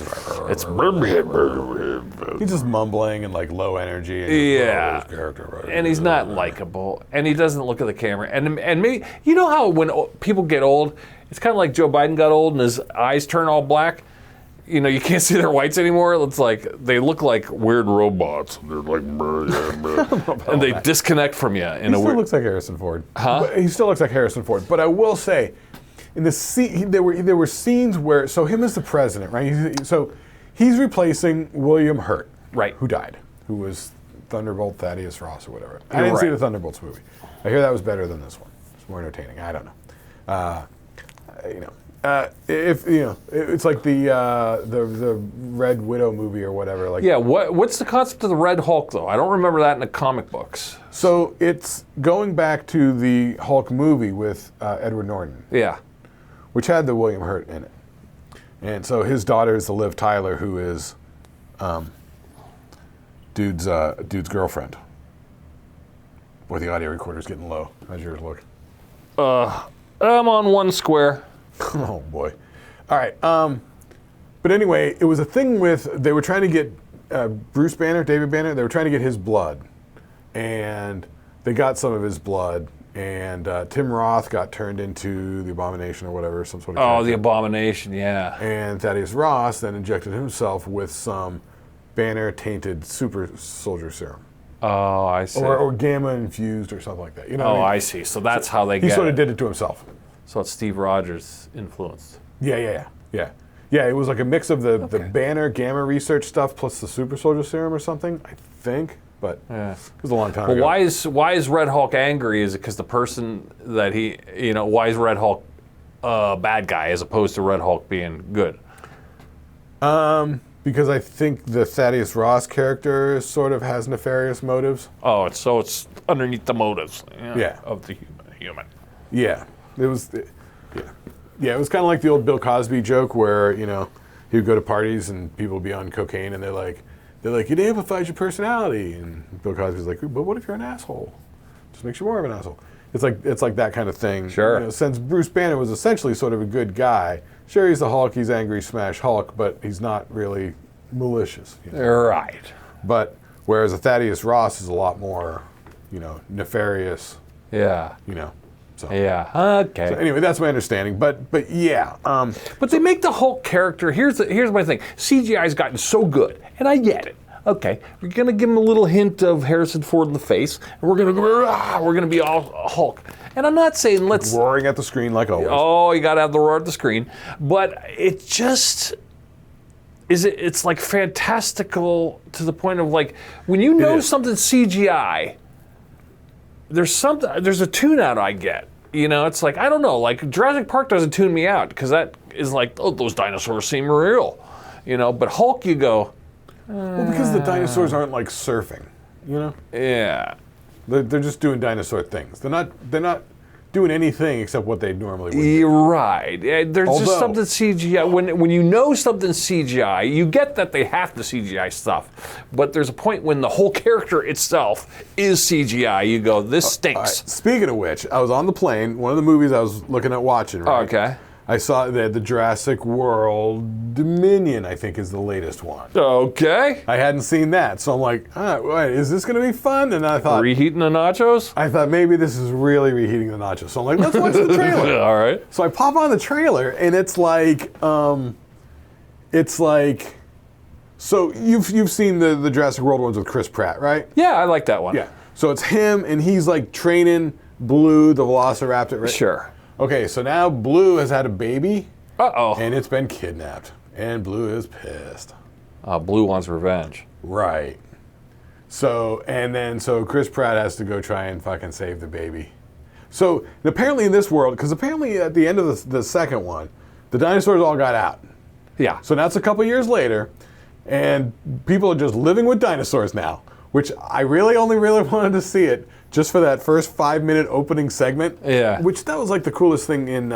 He's just mumbling and like low energy. And Yeah. his character, and he's not likable, and he doesn't look at the camera. And maybe, you know how when people get old, it's kind of like Joe Biden got old and his eyes turn all black. you know, you can't see their whites anymore. It's like they look like weird robots. They're like, and they disconnect from you in He a still weird. looks like Harrison Ford. Huh? But he still looks like Harrison Ford. But I will say, in the there were scenes where him as the president, right? So he's replacing William Hurt, Right. who died, who was Thunderbolt Thaddeus Ross or whatever. I didn't see the Thunderbolts movie. I hear that was better than this one. It's more entertaining. I don't know. It's like the Red Widow movie or whatever. Like, Yeah, what's the concept of the Red Hulk though? I don't remember that in the comic books. so it's going back to the Hulk movie with Edward Norton, Yeah. which had the William Hurt in it, and so his daughter is the Liv Tyler, who is dude's girlfriend. Boy, the audio recorder's getting low. How's yours look? I'm on one square. Oh boy. All right. But anyway, it was a thing they were trying to get Bruce Banner, David Banner. They were trying to get his blood, and they got some of his blood. And Tim Roth got turned into the Abomination or whatever, some sort of. Oh, character. the Abomination, yeah. And Thaddeus Ross then injected himself with some Banner-tainted super soldier serum, Oh, I see. or gamma infused or something like that. You know? Oh, what I mean? I see. So that's how they He get sort of it. did it to himself. So it's Steve Rogers influenced. Yeah. It was like a mix of the Banner gamma research stuff plus the super soldier serum or something, I think. But Yeah. it was a long time But ago. why is Red Hulk angry? Is it because the person that why is Red Hulk a bad guy as opposed to Red Hulk being good? Because I think the Thaddeus Ross character sort of has nefarious motives. Oh, it's underneath the motives Yeah. of the human. Yeah, it was. Yeah, it was kind of like the old Bill Cosby joke where he would go to parties and people would be on cocaine and they're like, it amplifies your personality, and Bill Cosby's like, but what if you're an asshole? Just makes you more of an asshole. It's like that kind of thing. Sure. Since Bruce Banner was essentially sort of a good guy, sure he's the Hulk, he's angry smash Hulk, but he's not really malicious. Right. But whereas a Thaddeus Ross is a lot more, nefarious. Yeah. So. Yeah. Okay. So anyway, that's my understanding. But yeah. But they make the Hulk character. Here's my thing. CGI's gotten so good, and I get it. Okay, we're gonna give him a little hint of Harrison Ford in the face, and we're gonna be all Hulk. And I'm not saying let's roaring at the screen like always. Oh, you gotta have the roar at the screen, but it just it's like fantastical to the point of like when you know something's CGI. There's a tune out I get. It's like, I don't know, like Jurassic Park doesn't tune me out because that is like, oh, those dinosaurs seem real. But Hulk, you go, well, because the dinosaurs aren't like surfing, yeah. They're just doing dinosaur things. They're not doing anything except what they normally would do. You're right. There's just something CGI. When you know something's CGI, you get that they have to CGI stuff. But there's a point when the whole character itself is CGI. You go, this stinks. All right. Speaking of which, I was on the plane. One of the movies I was looking at watching. Right? Okay. I saw the Jurassic World Dominion, I think, is the latest one. Okay. I hadn't seen that, so I'm like, wait, is this going to be fun? And I thought, reheating the nachos? I thought maybe this is really reheating the nachos. So I'm like, let's watch the trailer. All right. So I pop on the trailer, and it's like, so you've seen the Jurassic World ones with Chris Pratt, right? Yeah, I like that one. Yeah. So it's him, and he's like training Blue, the Velociraptor. Right? Sure. Okay, so now Blue has had a baby, Uh-oh. and it's been kidnapped, and Blue is pissed. Blue wants revenge. Right. So Chris Pratt has to go try and fucking save the baby. So apparently in this world, because apparently at the end of the second one, the dinosaurs all got out. Yeah. So now it's a couple years later, and people are just living with dinosaurs now, which I only really wanted to see it just for that first 5-minute opening segment. Yeah. Which that was like the coolest thing in.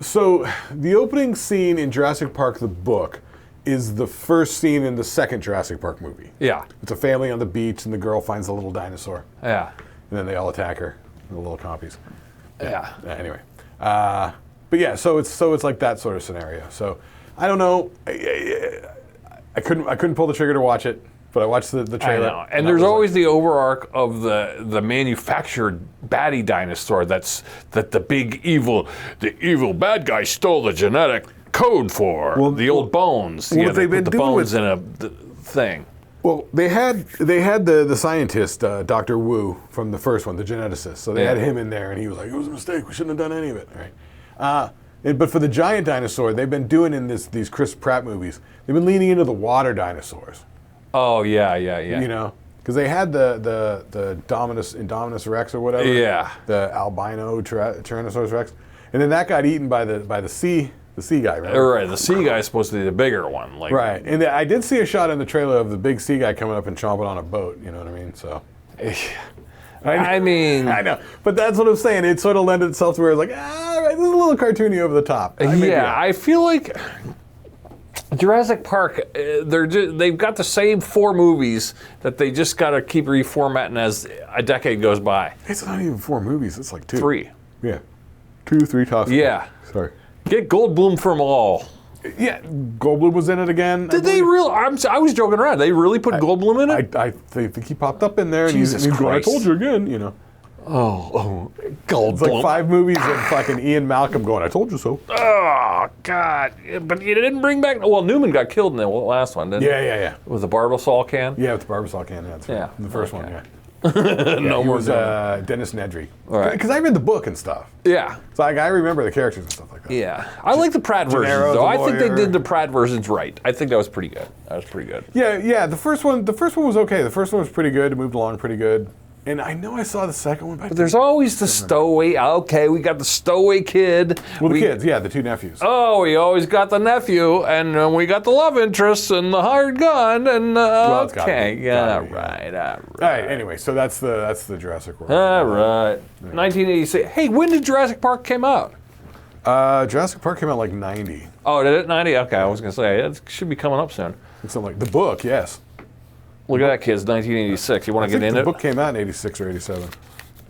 So the opening scene in Jurassic Park, the book, is the first scene in the second Jurassic Park movie. Yeah. It's a family on the beach, and the girl finds a little dinosaur, Yeah. and then they all attack her, the little copies. Yeah. Anyway, but yeah, so it's like that sort of scenario. So I don't know. I couldn't pull the trigger to watch it, but I watched the trailer. I know. And there's always the overarch of the manufactured baddie dinosaur that the evil bad guy stole the genetic code for the old bones. well, Yeah, they they've been put the doing bones with- in a thing. Well, they had the scientist, Dr. Wu, from the first one, the geneticist. So they had him in there, and he was like, it was a mistake. We shouldn't have done any of it. Right? But for the giant dinosaur, they've been doing in these Chris Pratt movies, they've been leaning into the water dinosaurs. Oh, yeah. You know? Because they had the Indominus Rex or whatever. Yeah. The albino Tyrannosaurus Rex. And then that got eaten by the sea guy, right? Right, the sea guy's supposed to be the bigger one. Like, Right. And I did see a shot in the trailer of the big sea guy coming up and chomping on a boat, you know what I mean? So I mean... I know. But that's what I'm saying. It sort of lent itself to where it's like, right, this is a little cartoony over the top. I feel like Jurassic Park, they've got the same 4 movies that they just got to keep reformatting as a decade goes by. It's not even 4 movies. It's like 2. 3. Yeah. 2, 3 tops. Yeah. Sorry. Get Goldblum from all. Yeah, Goldblum was in it again. Did they really? I was joking around. They really put Goldblum in it? I think he popped up in there, and Jesus he's going, I Christ. told you again, you know. Oh, Goldblum. It's like 5 movies of fucking Ian Malcolm going, I told you so. Oh, God. But you didn't bring back... Well, Newman got killed in the last one, didn't he? Yeah. With the Barbasol can? Yeah, with the Barbasol can, yeah. That's right. Yeah. In the first one, yeah. No he more was Newman. Dennis Nedry. right. Because I read the book and stuff. Yeah. So I remember the characters and stuff like that. Yeah. I like the Pratt versions, Gennaro's though. a I think they lawyer. did the Pratt versions right. I think that was pretty good. Yeah. The first one was okay. The first one was pretty good. It moved along pretty good. And I know I saw the second one, but There's always the stowaway. Okay, we got the stowaway kid. well, the kids, the 2 nephews. Oh, we always got the nephew, and we got the love interest and the hired gun, and it's gotta okay, be, yeah, gotta be, right. All right. Anyway, so that's the Jurassic World. All right. 1986. Hey, when did Jurassic Park came out? Jurassic Park came out like 90. Oh, did it? 90? Okay, I was gonna say it should be coming up soon. Something like the book, yes. Look at that, kids. 1986. You want to get into The it? book came out in 86 or 87.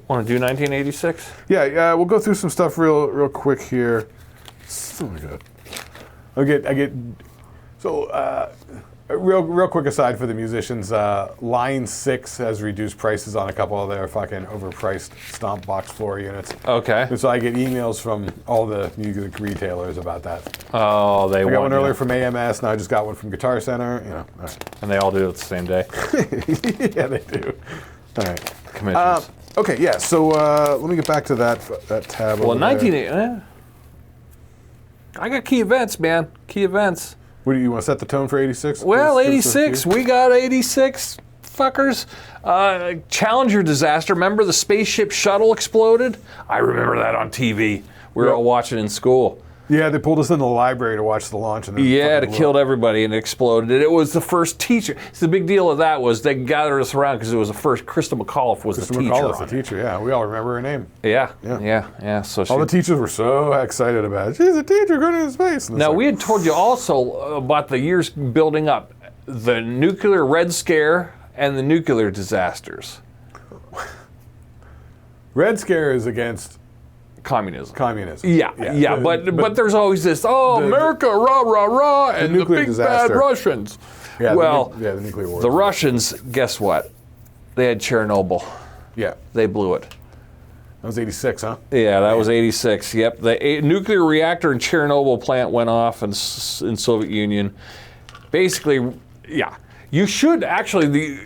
Want to do 1986? Yeah, we'll go through some stuff real quick here. Oh my god. I get. So, real quick aside for the musicians, Line 6 has reduced prices on a couple of their fucking overpriced stomp box floor units. Okay. And so I get emails from all the music retailers about that. Oh, they I got want one you. earlier from AMS, now I just got one from Guitar Center. You know, all right. And they all do it the same day. Yeah, they do. All right. Commissions. Okay, yeah. So let me get back to that tab. Well, over there. 1980. I got key events, man. Key events. What do you want to set the tone for 86? Well, 86. We got 86, fuckers. Challenger disaster. Remember the spaceship shuttle exploded? I remember that on TV. We were all watching in school. Yeah, they pulled us in the library to watch the launch. And then Yeah, it fucking blew killed up. everybody and it exploded. It was the first teacher. So the big deal of that was they gathered us around because it was the first. Krista McAuliffe was the teacher. McAuliffe, on the it. teacher, yeah. We all remember her name. Yeah. So she. All the teachers were so excited about it. She's a teacher going into space. And it's Now, like, we had told you also about the years building up the nuclear Red Scare and the nuclear disasters. Red Scare is against Communism. communism. Yeah, but there's always this, America, rah, rah, rah, and the nuclear big disaster. bad Russians. Yeah, well, the nuclear war. the Russians, guess what? They had Chernobyl. Yeah, They blew it. that was 86, huh? Yeah, that was 86. Yep, the nuclear reactor in Chernobyl plant went off in Soviet Union. Basically, yeah. You should actually,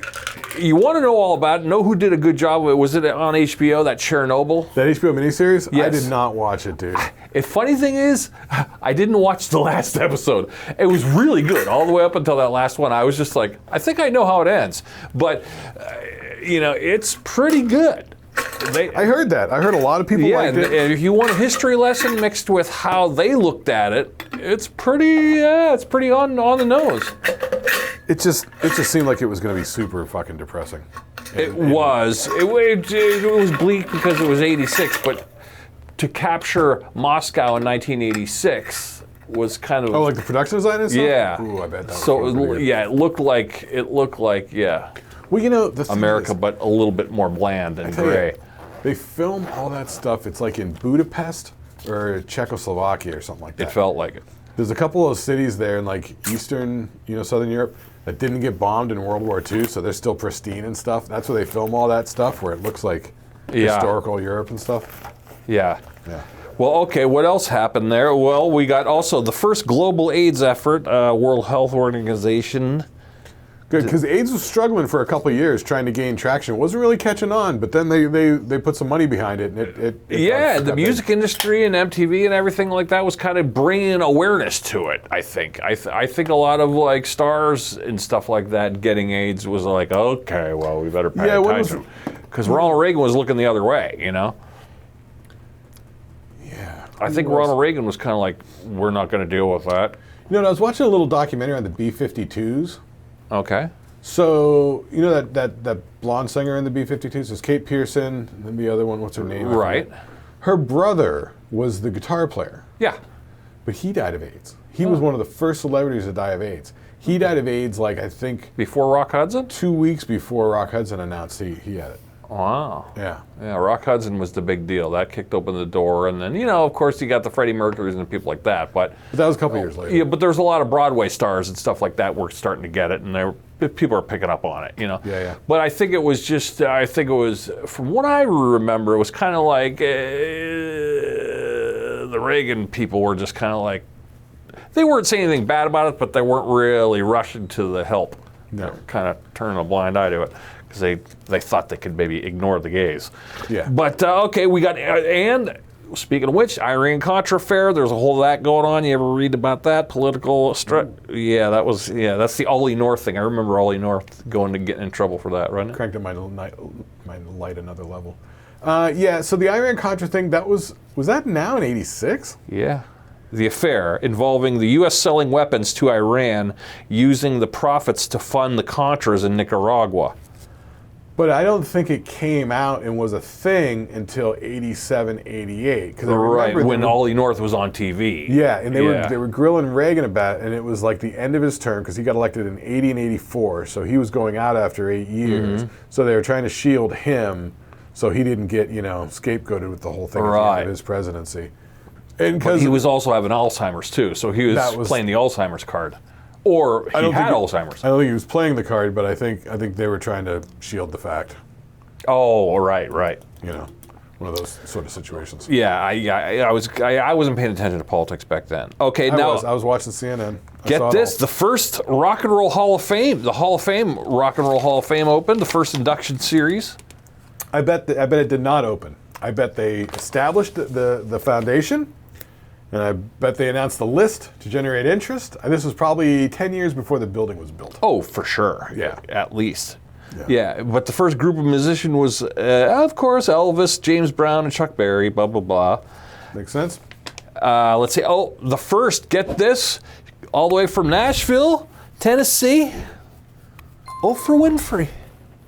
you want to know all about it, know who did a good job of it. Was it on HBO, that Chernobyl? That HBO miniseries? I Yes. did not watch it, dude. The funny thing is, I didn't watch the last episode. It was really good all the way up until that last one. I was just like, I think I know how it ends. But, it's pretty good. I heard that. I heard a lot of people liked it. And if you want a history lesson mixed with how they looked at it, it's pretty on the nose. It just seemed like it was going to be super fucking depressing. It was bleak because it was 86, but to capture Moscow in 1986 was kind of Oh, like the production design and stuff? yeah. Ooh, I bet that So was pretty good. it looked like Well, the thing America, is, but a little bit more bland and tell you, gray. they film all that stuff. It's like in Budapest or Czechoslovakia or something like that. It felt like it. There's a couple of cities there in like Eastern, Southern Europe that didn't get bombed in World War II, so they're still pristine and stuff. That's where they film all that stuff, where it looks like Yeah. historical Europe and stuff. Yeah. Yeah. Well, okay, what else happened there? Well, we got also the first global AIDS effort, World Health Organization. Good, because AIDS was struggling for a couple of years trying to gain traction. It wasn't really catching on, but then they put some money behind it, and it yeah, the music industry and MTV and everything like that was kind of bringing awareness to it, I think. I think a lot of like stars and stuff like that getting AIDS was like, okay, well, we better pay attention. Because Ronald Reagan was looking the other way, you know? Yeah. I think Ronald Reagan was kind of like, we're not going to deal with that. You know, I was watching a little documentary on the B-52s. Okay. So, you know that blonde singer in the B-52s? There's Kate Pearson, and then the other one, what's her name? Right. Her brother was the guitar player. Yeah. But he died of AIDS. He was one of the first celebrities to die of AIDS. He died of AIDS, like, I think... Before Rock Hudson? 2 weeks before Rock Hudson announced he had it. Wow. Yeah. Yeah, Rock Hudson was the big deal. That kicked open the door. And then, you know, of course, you got the Freddie Mercurys and people like that. But that was a couple years later. Yeah, but there's a lot of Broadway stars and stuff like that were starting to get it. And people are picking up on it, you know. Yeah, yeah. But I think it was just, from what I remember, it was kind of like the Reagan people were just kind of like, they weren't saying anything bad about it, but they weren't really rushing to the help. No. Kind of turning a blind eye to it. Because they thought they could maybe ignore the gays. Yeah. But, okay, we got, and speaking of which, Iran-Contra affair, there's a whole of that going on. You ever read about that? Political, yeah, that's the Ollie North thing. I remember Ollie North getting in trouble for that, right? Cranked up my light another level. Yeah, so the Iran-Contra thing, was that now in 86? Yeah. The affair involving the U.S. selling weapons to Iran using the profits to fund the Contras in Nicaragua. But I don't think it came out and was a thing until 87, 88. Right, when Ollie North was on TV. Yeah, and they were grilling Reagan about it, and it was like the end of his term, because he got elected in 80 and 84, so he was going out after 8 years. Mm-hmm. So they were trying to shield him so he didn't get, scapegoated with the whole thing at the end of his presidency. And but he was also having Alzheimer's, too, so he was playing the Alzheimer's card. Or he had Alzheimer's. I don't think he was playing the card, but I think they were trying to shield the fact. Oh, right. One of those sort of situations. Yeah, I wasn't paying attention to politics back then. Okay, now I was watching CNN. Get this: the first Rock and Roll Hall of Fame, Rock and Roll Hall of Fame opened, the first induction series. I bet it did not open. I bet they established the foundation. And I bet they announced the list to generate interest. And this was probably 10 years before the building was built. Oh, for sure. Yeah. At least. Yeah. But the first group of musicians was, of course, Elvis, James Brown, and Chuck Berry, blah, blah, blah. Makes sense. Let's see. Oh, the first, get this, all the way from Nashville, Tennessee, Oprah Winfrey.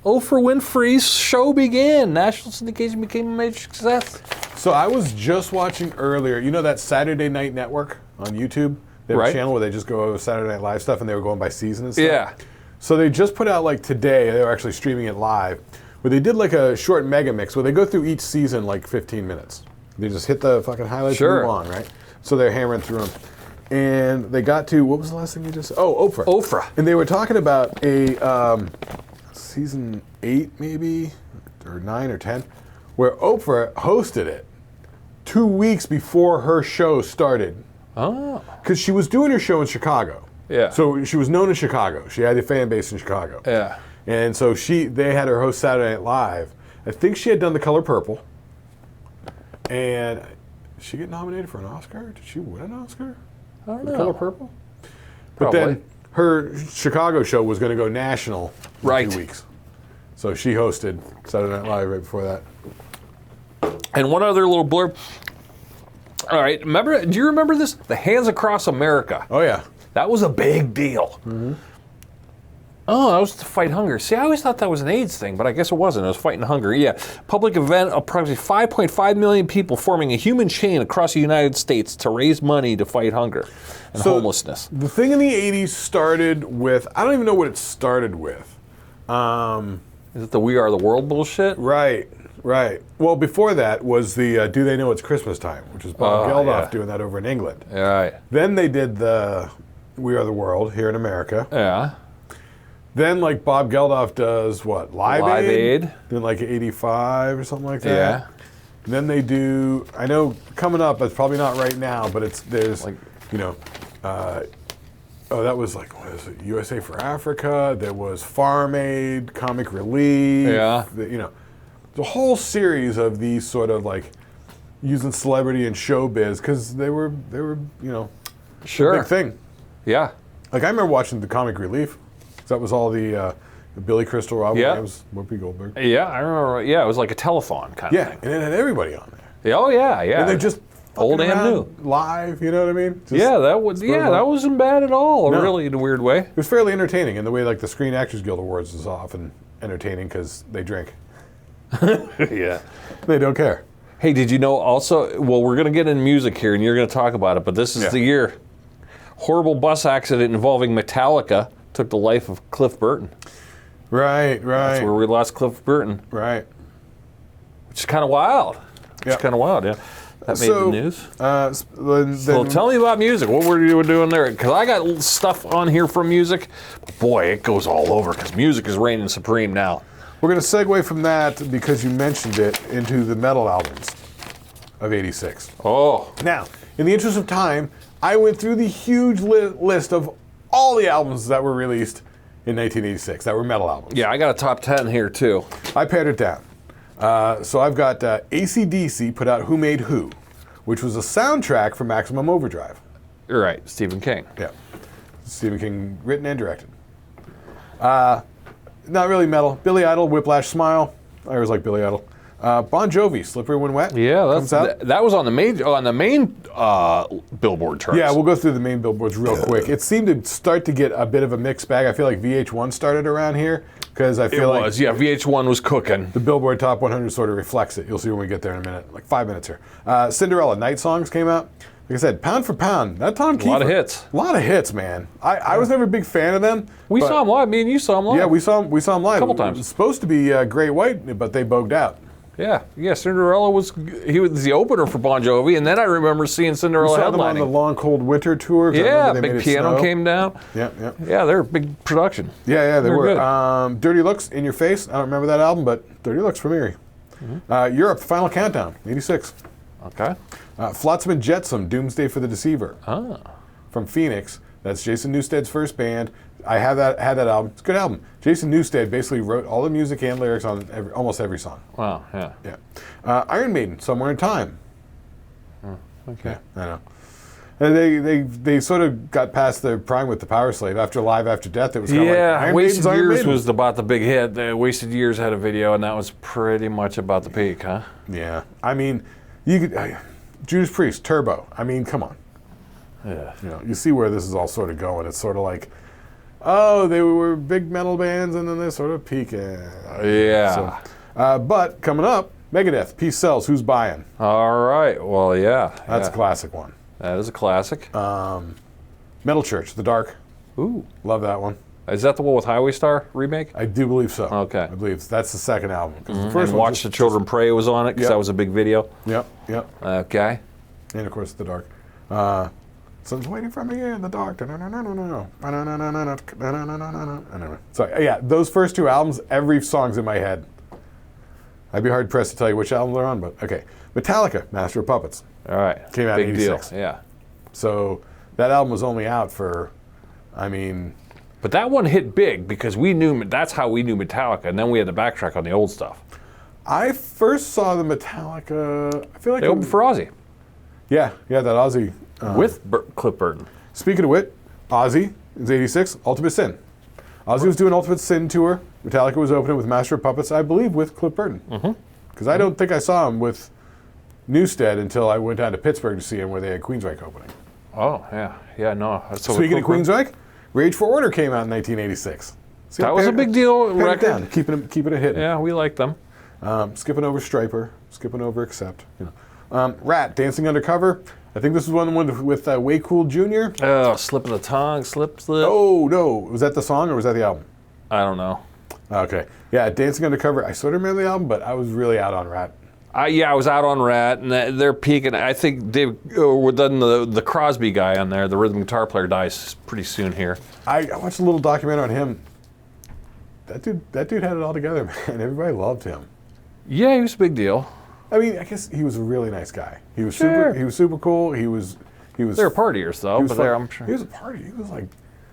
Oprah Winfrey's show began. National syndication became a major success. So I was just watching earlier, that Saturday Night Network on YouTube? They have a channel where they just go over Saturday Night Live stuff, and they were going by season and stuff. Yeah. So they just put out, today, they were actually streaming it live, where they did a short mega mix where they go through each season 15 minutes. They just hit the fucking highlights and move on, right? So they're hammering through them. And they got to, what was the last thing you just said? Oh, Oprah. Oprah. And they were talking about a season 8 maybe, or 9 or 10, where Oprah hosted it 2 weeks before her show started. Oh. Because she was doing her show in Chicago. Yeah. So she was known in Chicago. She had a fan base in Chicago. Yeah. And so they had her host Saturday Night Live. I think she had done The Color Purple. And did she get nominated for an Oscar? Did she win an Oscar? I don't know. The Color Purple? Probably. But then her Chicago show was going to go national in 2 weeks. So she hosted Saturday Night Live right before that. And one other little blurb. All right, do you remember this? The Hands Across America. Oh, yeah. That was a big deal. Mm-hmm. Oh, that was to fight hunger. See, I always thought that was an AIDS thing, but I guess it wasn't. It was fighting hunger. Yeah. Public event, approximately 5.5 million people forming a human chain across the United States to raise money to fight hunger and homelessness. The thing in the 80s started with, I don't even know what it started with. Is it the We Are the World bullshit? Right. Well, before that was the Do They Know It's Christmas Time, which was Bob Geldof doing that over in England. Right. Then they did the We Are the World here in America. Yeah. Then Bob Geldof does what? Live Aid? Aid. In 85 or something like that. Yeah. And then they do, I know coming up, it's probably not right now, but there's, Like- you know, that was like, what is it, USA for Africa, there was Farm Aid, Comic Relief, Yeah. you know, the whole series of these sort of like using celebrity and showbiz, because they were, you know, Sure. big thing. Yeah. Like I remember watching the Comic Relief. That was all the Billy Crystal, Robin Yeah. Williams, Whoopi Goldberg. Yeah, I remember. Yeah, it was like a telethon kind of Yeah, thing. and it had everybody on there. Oh yeah, yeah. And they're just old fucking and around new. live. You know what I mean? Just, Yeah, that wasn't bad at all. No. Really, in a weird way. It was fairly entertaining in the way like the Screen Actors Guild Awards is often entertaining because they drink. Yeah. They don't care. Hey, did you know also? Well, we're gonna get in music here, and you're gonna talk about it. But this is Yeah. the year. Horrible bus accident involving Metallica took the life of Cliff Burton. Right, That's where we lost Cliff Burton, right. which is kind of wild. Yeah. It's kind of wild, yeah. That made the news. Then, Tell me about music. What were you doing there? Because I got stuff on here from music. Boy, it goes all over because music is reigning supreme now. we're going to segue from that because you mentioned it into the metal albums of '86. Oh, Now, in the interest of time, I went through the huge list of all the albums that were released in 1986 that were metal albums. yeah, I got a top 10 here too. I pared it down. So I've got AC/DC put out Who Made Who, which was a soundtrack for Maximum Overdrive. You're right, Stephen King. Yeah. Stephen King written and directed. Not really metal. Billy Idol, Whiplash Smile. I always like Billy Idol. Bon Jovi, Slippery When Wet. Yeah, comes out. that was on the main Billboard charts. Yeah, we'll go through the main billboards real quick. It seemed to start to get a bit of a mixed bag. I feel like VH1 started around here because I it feel like was. Yeah, VH1 was cooking. the Billboard Top 100 sort of reflects it. You'll see when we get there in a minute, like 5 minutes here. Cinderella Night Songs came out. Like I said, pound for pound, that Tom Kiefer. A lot of hits. A lot of hits, man. I was never a big fan of them. We but- saw him live. Me and you saw him live. Yeah, we saw him live. Couple times. It was supposed to be Great White, but they bogued out. Yeah. Cinderella was the opener for Bon Jovi, and then I remember seeing We Cinderella saw them on the headlining. Long Cold Winter tour. 'cause I Yeah, remember they big made it piano snow. came down. Yeah. Yeah, they're a big production. Yeah, they They're were. good. Dirty Looks, In Your Face. I don't remember that album, but Dirty Looks from Erie. Mm-hmm. Europe, Final Countdown, 86. Okay. Flotsam and Jetsam, Doomsday for the Deceiver. Ah. From Phoenix. That's Jason Newsted's first band. I had that album. It's a good album. Jason Newsted basically wrote all the music and lyrics on almost every song. Wow. Yeah. Yeah. Iron Maiden, Somewhere in Time. Okay. Yeah, I know. And they sort of got past their prime with the Power Slave. After Live After Death, it was kind of like Iron Wasted Maiden's Iron Years Maiden. was about the big hit. Wasted Years had a video, and that was pretty much about the peak, huh? Yeah. I mean, you could Judas Priest, Turbo. I mean, come on. Yeah. You know, you see where this is all sort of going. It's sort of like, oh, they were big metal bands, and then they're sort of peaking. Yeah. But coming up, Megadeth, Peace Sells, Who's Buying? All right. Well, yeah. That's a classic one. That is a classic. Metal Church, The Dark. Ooh. Love that one. Is that the one with Highway Star remake? I do believe so. Okay. I believe that's the second album. 'Cause the And first one Watch the Children Pray was on it because Yep. that was a big video. Yep. Okay. And of course, The Dark. Someone's waiting for me in the dark. Anyway, so yeah, those first two albums, every song's in my head. I'd be hard pressed to tell you which album they're on, but okay. Metallica, Master of Puppets. All right. Came out in big deal. 86. Yeah. So that album was only out for, I mean, But that one hit big because that's how we knew Metallica, and then we had to backtrack on the old stuff. I first saw the Metallica. I feel like They opened for Ozzy yeah, that Ozzy. with Cliff Burton. Speaking of which, Ozzy is '86, Ultimate Sin. Ozzy was doing Ultimate Sin tour. Metallica was opening with Master of Puppets, I believe, with Cliff Burton. Because I don't think I saw him with Newsted until I went down to Pittsburgh to see him where they had Queensryche opening. Oh, yeah, no. So Speaking of Queensryche, Rage for Order came out in 1986. See, that was a big deal pared it record. down, keeping it hidden. Yeah, we like them. Skipping over Striper, skipping over Accept. You know. Rat, Dancing Undercover. I think this was one with Way Cool Jr. Oh, Slip of the Tongue, Slip. Oh, no. Was that the song or was that the album? I don't know. Okay. Yeah, Dancing Undercover. I sort of remember the album, but I was really out on Rat. I was out on Rat, and they're peaking. I think they've done the Crosby guy on there. The rhythm guitar player dies pretty soon here. I watched a little documentary on him. That dude had it all together, man. Everybody loved him. Yeah, he was a big deal. I mean, I guess he was a really nice guy. He was Sure. super. He was super cool. He was. They're partiers though, was but they're, fun. I'm sure. He was a party. He was like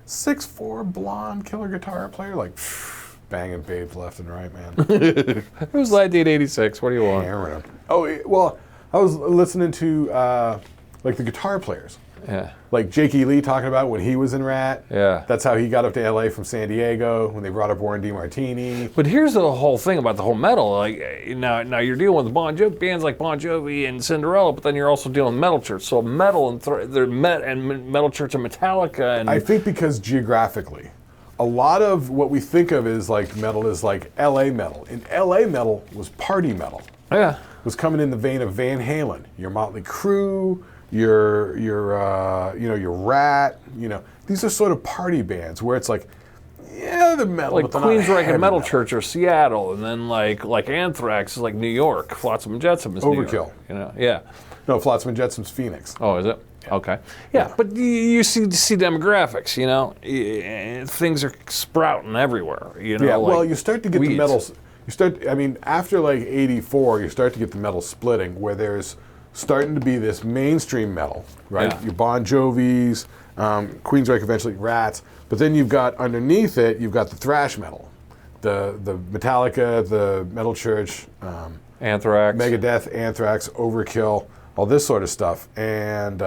6'4", blonde, killer guitar player, like banging babes left and right, man. It was 1986. What do you want? Hammering 'em. Oh well, I was listening to like the guitar players. Yeah. Like Jake E. Lee talking about when he was in Rat. Yeah. That's how he got up to LA from San Diego when they brought up Warren DeMartini. But here's the whole thing about the whole metal. Like now you're dealing with bands like Bon Jovi and Cinderella, but then you're also dealing with Metal Church. So metal and Metal Church and Metallica and I think because geographically, a lot of what we think of as like metal is like LA metal. And LA metal was party metal. yeah. It was coming in the vein of Van Halen, your Motley Crue, your Rat. These are sort of party bands where it's like, yeah, the metal. Like but they're not Queensryche heavy and Metal metal. Church are Seattle, and then like Anthrax is like New York, Flotsam and Jetsam is New Overkill. York. Yeah. No, Flotsam and Jetsam's Phoenix. Oh, is it? Okay. Yeah, but you see demographics. Things are sprouting everywhere. Yeah, like well, you start to get the weeds. metal. After like '84, you start to get the metal splitting, where there's starting to be this mainstream metal, right? Yeah. Your Bon Jovis, Queensryche, eventually Rats, but then you've got underneath it, you've got the thrash metal, the Metallica, the Metal Church, Anthrax. Megadeth, Anthrax, Overkill, all this sort of stuff, and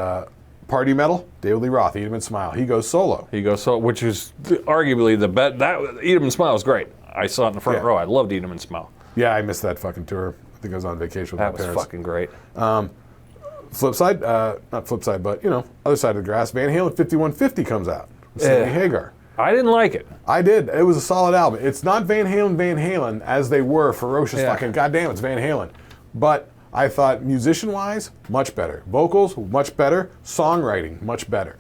party metal. David Lee Roth, Eat 'Em and Smile. He goes solo. Which is arguably the best. That Eat 'Em and Smile is great. I saw it in the front Yeah. row. I loved Eat 'Em and Smile. Yeah, I missed that fucking tour. I think I was on vacation with That my was parents. fucking great. Flip side, not flip side, but other side of the grass. Van Halen 5150 comes out with Sammy Hagar. I didn't like it. I did. It was a solid album. It's not Van Halen as they were ferocious fucking goddamn. It's Van Halen, but I thought musician-wise, much better. Vocals, much better. Songwriting, much better.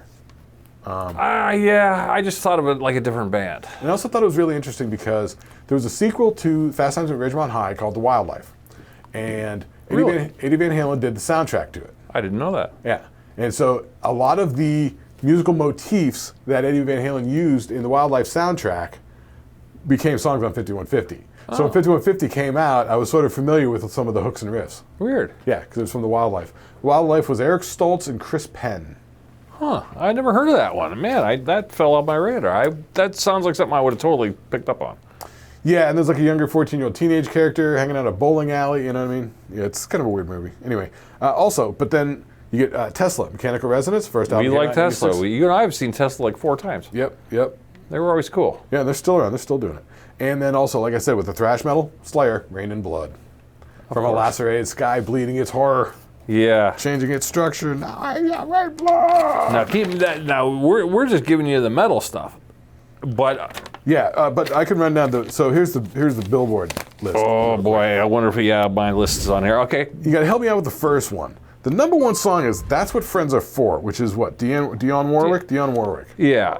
I just thought of it like a different band. And I also thought it was really interesting because there was a sequel to Fast Times at Ridgemont High called The Wildlife, and Really? Eddie Van Halen did the soundtrack to it. I didn't know that. Yeah. And so a lot of the musical motifs that Eddie Van Halen used in the Wildlife soundtrack became songs on 5150. So when 5150 came out, I was sort of familiar with some of the hooks and riffs. Weird. Yeah, because it was from the Wildlife. Wildlife was Eric Stoltz and Chris Penn. Huh. I never heard of that one. Man, that fell off my radar. That sounds like something I would have totally picked up on. Yeah, and there's like a younger 14-year-old teenage character hanging out at a bowling alley, you know what I mean? Yeah, it's kind of a weird movie. Anyway, but then you get Tesla, Mechanical Resonance, first album. We came like out in Tesla. 86. You and I have seen Tesla like 4 times. Yep. They were always cool. Yeah, they're still around. They're still doing it. And then also, like I said, with the thrash metal, Slayer, Rain in Blood. From a course. lacerated sky, bleeding its horror, Yeah. changing its structure. Now I got red blood. Now keep that. Now we're just giving you the metal stuff, but Yeah, but I can run down so here's the Billboard list. oh boy, I wonder if my list is on here. Okay. You got to help me out with the first one. The number one song is "That's What Friends Are For," which is what Dionne Warwick. Dionne Warwick. Yeah,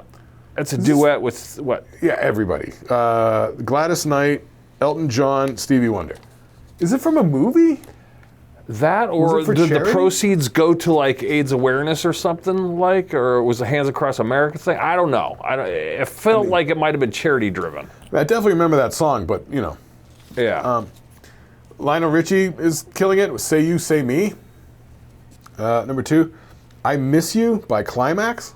it's a duet with what? Yeah, everybody. Gladys Knight, Elton John, Stevie Wonder. Is it from a movie? That or it for did the charity? proceeds go to like AIDS awareness or something like, or was the Hands Across America thing? I don't know. It felt like it might have been charity driven. I definitely remember that song, but Yeah. Lionel Richie is killing it with "Say You, Say Me." Number 2, "I Miss You" by Climax.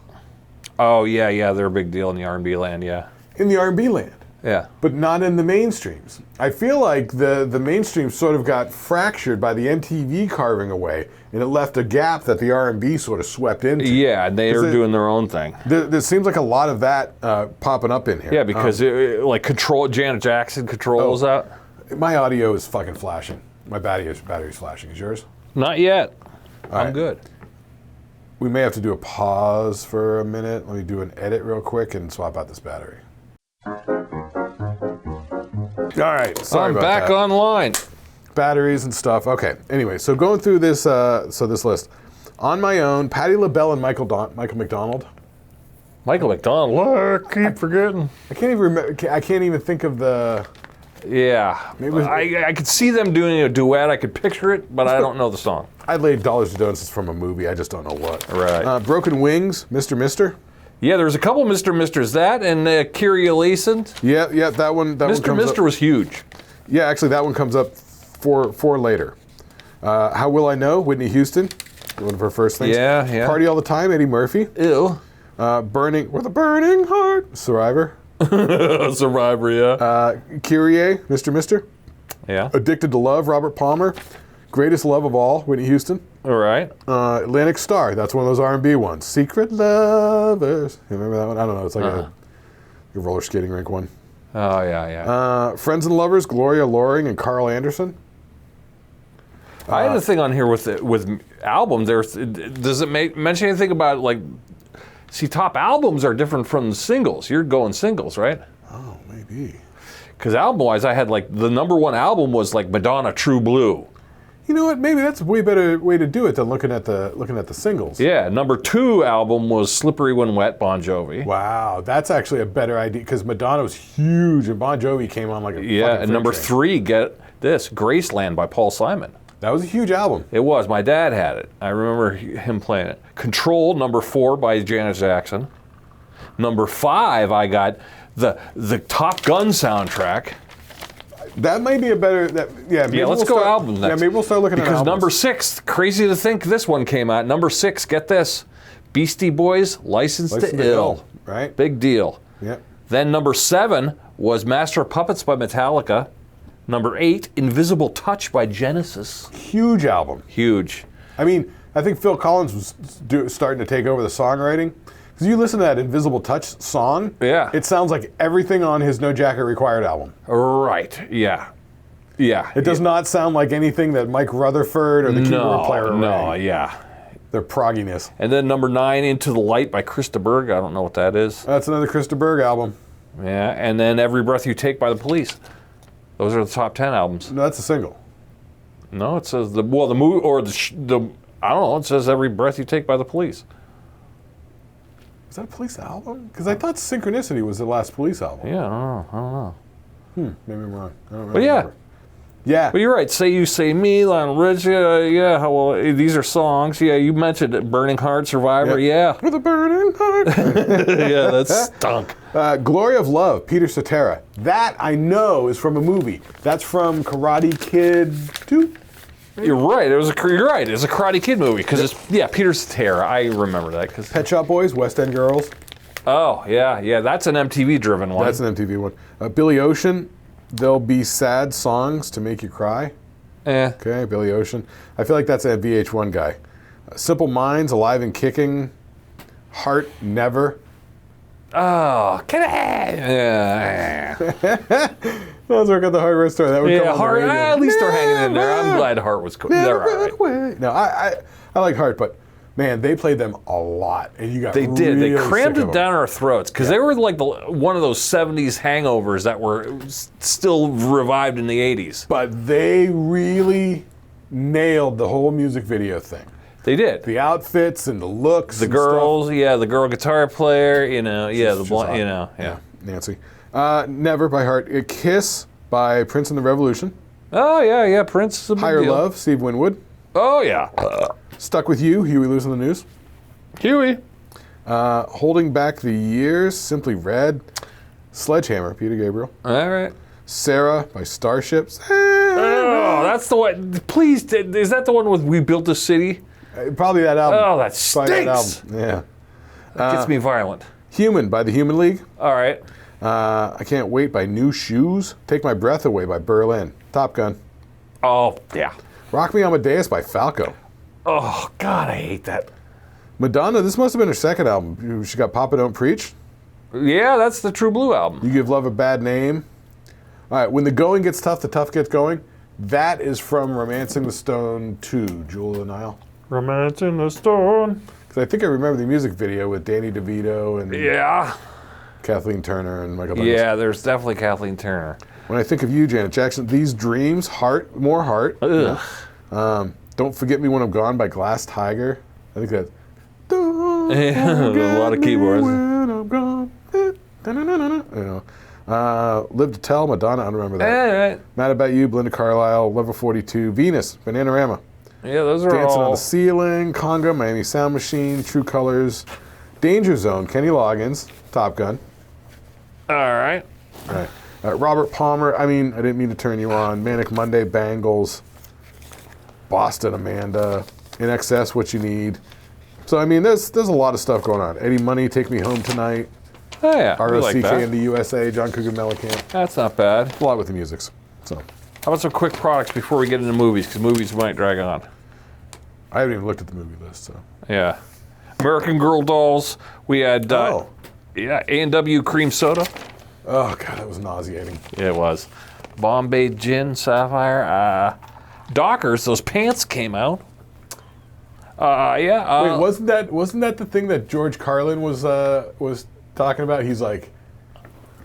Oh yeah, they're a big deal in the R&B land. Yeah. In the R&B land, Yeah. but not in the mainstreams. I feel like the mainstream sort of got fractured by the MTV carving away, and it left a gap that the R&B sort of swept into. Yeah, and they are doing their own thing. There seems like a lot of that popping up in here. Yeah, because Janet Jackson controls out. My audio is fucking flashing. My battery's flashing. Is yours? Not yet. I'm right. good. We may have to do a pause for a minute. Let me do an edit real quick and swap out this battery. All right, sorry I'm about back that. online. Batteries and stuff. Okay. Anyway, so going through this, this list. On my own, Patti LaBelle and Michael McDonald. Michael McDonald. What? I keep forgetting. I can't even remember. I can't even think of the. Yeah. Maybe it was- I could see them doing a duet. I could picture it, but I don't know the song. I laid dollars to donuts from a movie. I just don't know what. Right. Broken Wings, Mr. Mister. Yeah, there's a couple Mr. Misters. That and Kyrie Eleison. Yeah, that one. That one Mr. comes Mister up. was huge. Yeah, actually, that one comes up for later. How Will I Know? Whitney Houston. One of her first things. Yeah. Party All the Time. Eddie Murphy. Ew. Burning with a Burning Heart. Survivor. Survivor, yeah. Kyrie. Mr. Yeah. Addicted to Love. Robert Palmer. Greatest Love of All. Whitney Houston. All right. Atlantic Star. That's one of those R&B ones. Secret Lovers. You remember that one? I don't know. It's like a roller skating rink one. Oh, yeah. Friends and Lovers. Gloria Loring and Carl Anderson. I had a thing on here with albums. Does it mention anything about, like, see, top albums are different from the singles. You're going singles, right? Oh, maybe. Because album-wise, I had, like, the number one album was, like, Madonna, True Blue. You know what? Maybe that's a way better way to do it than looking at the singles. Yeah, number two album was Slippery When Wet, Bon Jovi. Wow, that's actually a better idea because Madonna was huge and Bon Jovi came on like a yeah. And number three, get this, Graceland by Paul Simon. That was a huge album. It was. My dad had it. I remember him playing it. Control, number 4 by Janet Jackson. Number 5, I got the Top Gun soundtrack. That might be a better. Let's go albums next. Yeah, maybe we'll start looking at albums. Because number 6, crazy to think this one came out. Number 6, get this, Beastie Boys, License to Ill. Right. Big deal. Yep. Then number 7 was Master of Puppets by Metallica. Number 8, Invisible Touch by Genesis. Huge album. Huge. I mean, I think Phil Collins was starting to take over the songwriting. Because you listen to that Invisible Touch song, yeah, it sounds like everything on his No Jacket Required album. Right, yeah. Yeah. It does not sound like anything that Mike Rutherford or the keyboard player wrote. No, yeah. Their progginess. And then number 9, Into the Light by Krista Berg. I don't know what that is. That's another Krista Berg album. Yeah, and then Every Breath You Take by the Police. Those are the top 10 albums. No, that's a single. No, it says the movie or the I don't know. It says Every Breath You Take by the Police. Is that a Police album? Because I thought Synchronicity was the last Police album. Yeah, I don't know. Maybe I'm wrong. I don't But remember. Yeah. But you're right. Say You, Say Me, Lionel Richie. Yeah, well, these are songs. Yeah, you mentioned it. Burning Heart, Survivor. Yeah. With a burning heart. Yeah, that stunk. Glory of Love, Peter Cetera. That I know is from a movie. That's from Karate Kid 2. You're right. You're right. It's a Karate Kid movie because it's Peter Cetera. I remember that because Pet Shop Boys, West End Girls. Oh yeah. That's an MTV-driven one. That's an MTV one. Billy Ocean, There'll Be Sad Songs to Make You Cry. Okay, Billy Ocean. I feel like that's a VH1 guy. Simple Minds, Alive and Kicking. Heart, Never. Oh, can I? Yeah. Those work at the hardware store. That would come on Heart. the radio. At least they're hanging in there. I'm glad Heart was cool. They're all right. No, I like Heart, but man, they played them a lot, and you got They did. They really crammed sick it of down our throats because they were like one of those '70s hangovers that were still revived in the '80s. But they really nailed the whole music video thing. They did. The outfits and the looks. The and girls, stuff. the girl guitar player, the blonde, Yeah. Nancy. Never by Heart. Kiss by Prince and the Revolution. Oh yeah, Prince is a big Higher deal. Love, Steve Winwood. Oh yeah. Stuck With You, Huey Lewis on the News. Huey. Holding Back the Years, Simply Red. Sledgehammer, Peter Gabriel. All right. Sarah by Starships. Oh, that's the one. Please, is that the one with We Built a City? Probably that album. Oh, that Probably stinks. that album. Yeah. That gets me violent. Human by the Human League. All right. I Can't Wait by New Shoes. Take My Breath Away by Berlin. Top Gun. Oh, yeah. Rock Me Amadeus by Falco. Oh, God, I hate that. Madonna, this must have been her second album. She got Papa Don't Preach. Yeah, that's the True Blue album. You Give Love a Bad Name. All right, When the Going Gets Tough, the Tough Gets Going. That is from Romancing the Stone 2, Jewel of the Nile. Romancing the Stone. Because I think I remember the music video with Danny DeVito and Kathleen Turner and Michael Douglas. Yeah, there's definitely Kathleen Turner. When I think of you, Janet Jackson, These Dreams, Heart, More Heart. Ugh. Don't Forget Me When I'm Gone by Glass Tiger. I think that. A lot of keyboards. When I'm gone. You know. Live to Tell, Madonna, I don't remember that. All right. Mad About You, Belinda Carlisle, Lover 42, Venus, Bananarama. Yeah, those are Dancing all. on the Ceiling, Conga, Miami Sound Machine, True Colors, Danger Zone, Kenny Loggins, Top Gun. All right. All right. Robert Palmer, I didn't mean to turn you on. Manic Monday, Bangles. Boston Amanda, In Excess, What You Need. So I mean, there's a lot of stuff going on. Eddie Money, Take Me Home Tonight. Oh yeah, we ROCK like that. in the USA, John Cougar Mellencamp. That's not bad. A lot with the musics. So How about some quick products before we get into movies? Because movies might drag on. I haven't even looked at the movie list. So Yeah. American Girl dolls. We had Oh. yeah, A&W cream soda. oh god, that was nauseating. Yeah, it was. Bombay Gin Sapphire. Dockers, those pants came out. Yeah. Wait, wasn't that the thing that George Carlin was talking about? He's like,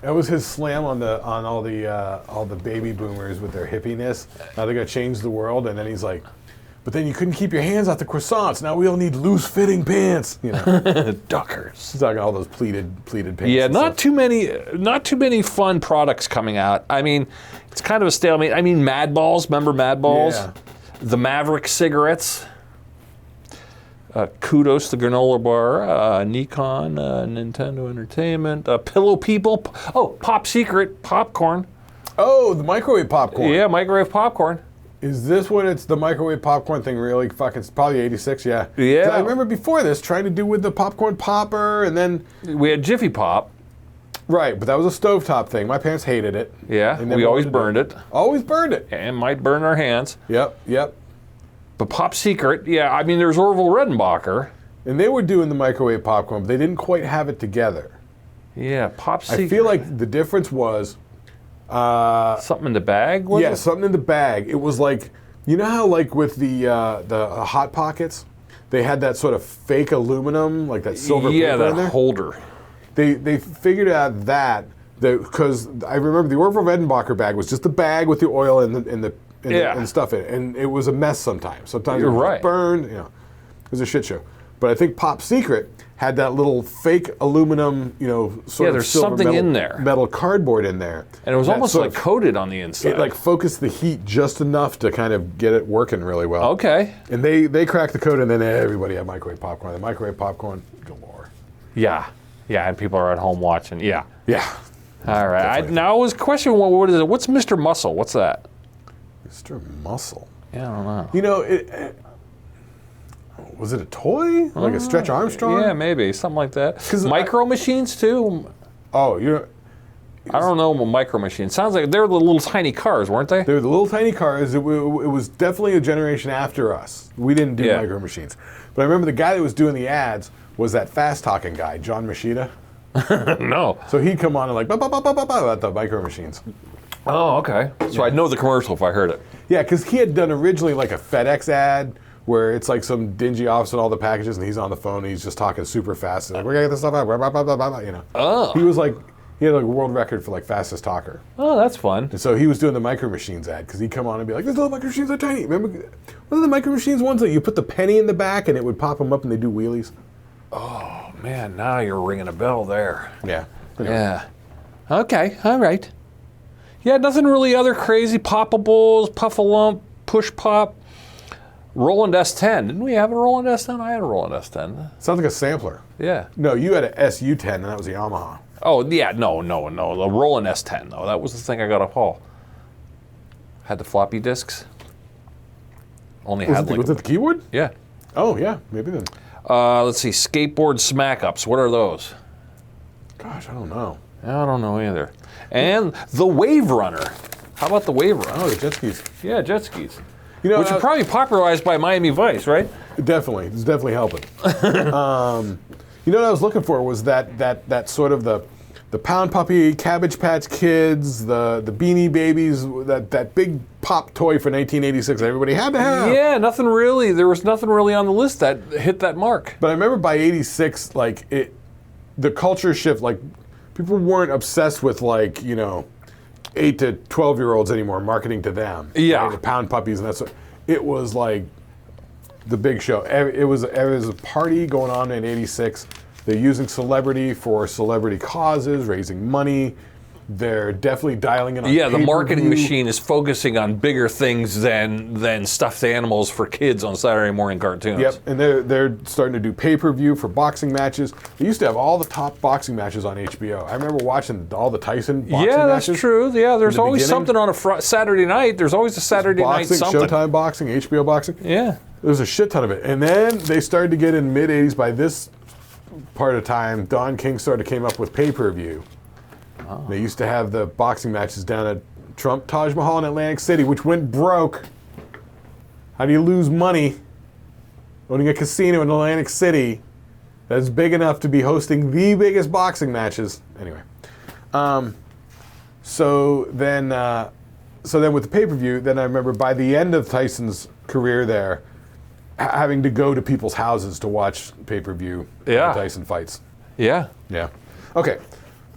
that was his slam on all the baby boomers with their hippiness. Now they're gonna change the world, and then he's like, but then you couldn't keep your hands off the croissants. Now we all need loose-fitting pants. You know, Dockers. he's talking all those pleated pants. Yeah, and not stuff. too many fun products coming out. I mean, it's kind of a stalemate. I mean, Mad Balls. Remember Mad Balls? Yeah. The Maverick cigarettes. Kudos to Granola Bar. Nikon. Nintendo Entertainment. Pillow People. Pop Secret popcorn. Oh, the microwave popcorn. Yeah, microwave popcorn. Is this when it's the microwave popcorn thing really fucking, it's probably 86, yeah. Yeah. 'Cause I remember before this trying to do with the popcorn popper and then, We had Jiffy Pop. right, but that was a stovetop thing. My parents hated it. Yeah, They never we always wanted burned it. Always burned it. And might burn our hands. Yep. But Pop Secret, yeah, I mean, there's Orville Redenbacher. And they were doing the microwave popcorn, but they didn't quite have it together. Yeah, Pop Secret. I feel like the difference was, Something in the bag, was yeah, it? something in the bag. It was like, you know how like with the Hot Pockets, they had that sort of fake aluminum, like that silver Yeah, paper in that there? holder. They figured out that because I remember the Orville Redenbacher bag was just the bag with the oil and Yeah. stuff in it, and it was a mess sometimes. Sometimes You're it was right. burned, you know, it was a shit show. But I think Pop Secret had that little fake aluminum, you know, sort Yeah, of there's silver something metal, in there. metal cardboard in there, And it was that almost sort like of- coated on the inside. it like focused the heat just enough to kind of get it working really well. Okay. And they cracked the code, and then everybody had microwave popcorn. The microwave popcorn galore. Yeah. Yeah, and people are at home watching. Yeah. Yeah, All right. Definitely. Now I was questioning what is it? What's Mr. Muscle? What's that? Mr. Muscle. Yeah, I don't know. You know, was it a toy? Like a Stretch Armstrong? Yeah, maybe something like that. 'Cause Micro Machines too. Oh, you're. I don't know Micro Machines. Sounds like they're the little tiny cars, weren't they? They were the little tiny cars. It was definitely a generation after us. We didn't do Yeah. micro machines. But I remember the guy that was doing the ads was that fast talking guy, John Machida. No. So he'd come on and like, about the micro machines. Oh, okay. So I'd know the commercial if I heard it. Yeah, because he had done originally like a FedEx ad where it's like some dingy office and all the packages, and he's on the phone and he's just talking super fast. And like, we're gonna get this stuff out, blah, blah, blah, blah, blah, you know. Oh. He had like a world record for like fastest talker. Oh, that's fun. And so he was doing the micro machines ad because he'd come on and be like, "These little micro machines are tiny." Remember, one of the micro machines ones that you put the penny in the back and it would pop them up and they do wheelies. Oh, man, now you're ringing a bell there. Yeah. Yeah. Okay, all right. Yeah, nothing really other crazy poppables, puff-a-lump, push-pop. Roland S10. Didn't we have a Roland S10? I had a Roland S10. Sounds like a sampler. Yeah. No, you had a SU10 and that was a Yamaha. Oh, yeah, no. The Roland S10, though. That was the thing I got off Hall. Had the floppy disks. Only had like... Was it the keyboard? Yeah. Oh, yeah, maybe then. Let's see. Skateboard smack-ups. What are those? Gosh, I don't know. I don't know either. And the Wave Runner. How about the Wave Runner? Oh, the jet skis. Yeah, jet skis. You know, Which are probably popularized by Miami Vice, right? definitely. It's definitely helping. You know what I was looking for was that sort of the Pound Puppy, Cabbage Patch Kids, the Beanie Babies, that big pop toy for 1986 that everybody had to have. Yeah, nothing really. There was nothing really on the list that hit that mark. But I remember by 86, like the culture shift, like people weren't obsessed with like, you know, 8 to 12-year-olds anymore, marketing to them. Yeah. Right? The Pound Puppies and that's what it was like the big show. It was a party going on in 86. They're using celebrity for celebrity causes, raising money. They're definitely dialing in on Yeah, the marketing pay-per-view. machine is focusing on bigger things than stuffed animals for kids on Saturday morning cartoons. Yep, and they're starting to do pay-per-view for boxing matches. They used to have all the top boxing matches on HBO. I remember watching all the Tyson boxing Yeah, matches. that's true. Yeah, there's the always beginning. something on a Saturday night. There's always a Saturday night Boxing, something. Showtime boxing, HBO boxing. Yeah. There's a shit ton of it. And then they started to get in mid-'80s. By this part of time, Don King came up with pay-per-view. Oh. They used to have the boxing matches down at Trump Taj Mahal in Atlantic City, which went broke. How do you lose money owning a casino in Atlantic City that's big enough to be hosting the biggest boxing matches? Anyway. So then with the pay-per-view, then I remember by the end of Tyson's career there, having to go to people's houses to watch pay-per-view Tyson fights. Yeah. Yeah. Okay.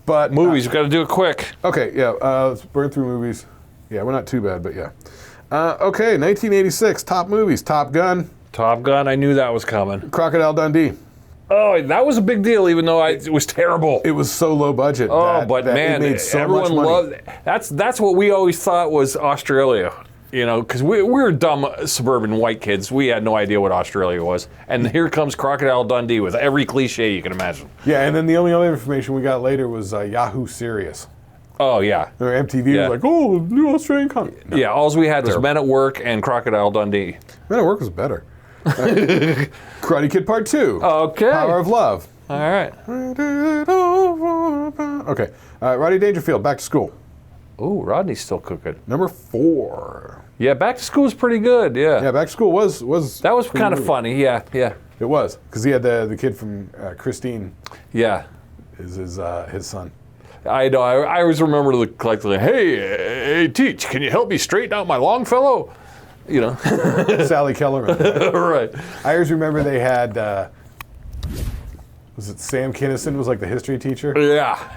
But Movies, we've got to do it quick. Okay, yeah. Let's burn through movies. Yeah, we're not too bad, but yeah. Okay, 1986, top movies. Top Gun, Top Gun, I knew that was coming. Crocodile Dundee. Oh, that was a big deal, even though it was terrible. It was so low budget. Oh, but that man, it made so everyone much money. loved it. That's what we always thought was Australia. You know, because we were dumb suburban white kids. We had no idea what Australia was. And here comes Crocodile Dundee with every cliche you can imagine. Yeah, and then the only other information we got later was Yahoo Serious. Oh, yeah. Or MTV was like, oh, new Australian content. No. Yeah, all we had was Men at Work and Crocodile Dundee. Men at Work was better. Karate Kid Part 2. Okay. Power of Love. All right. Okay. Rodney Dangerfield, Back to School. Ooh, Rodney's still cooking. Number 4. Yeah, Back to School was pretty good, yeah. Yeah, Back to School was That was pretty kind of movie. funny, yeah. It was, because he had the kid from Christine Yeah. is his son. I know. I always remember the hey, Teach, can you help me straighten out my Longfellow? You know. Sally Kellerman. Right. I always remember they had, was it Sam Kinison was like the history teacher?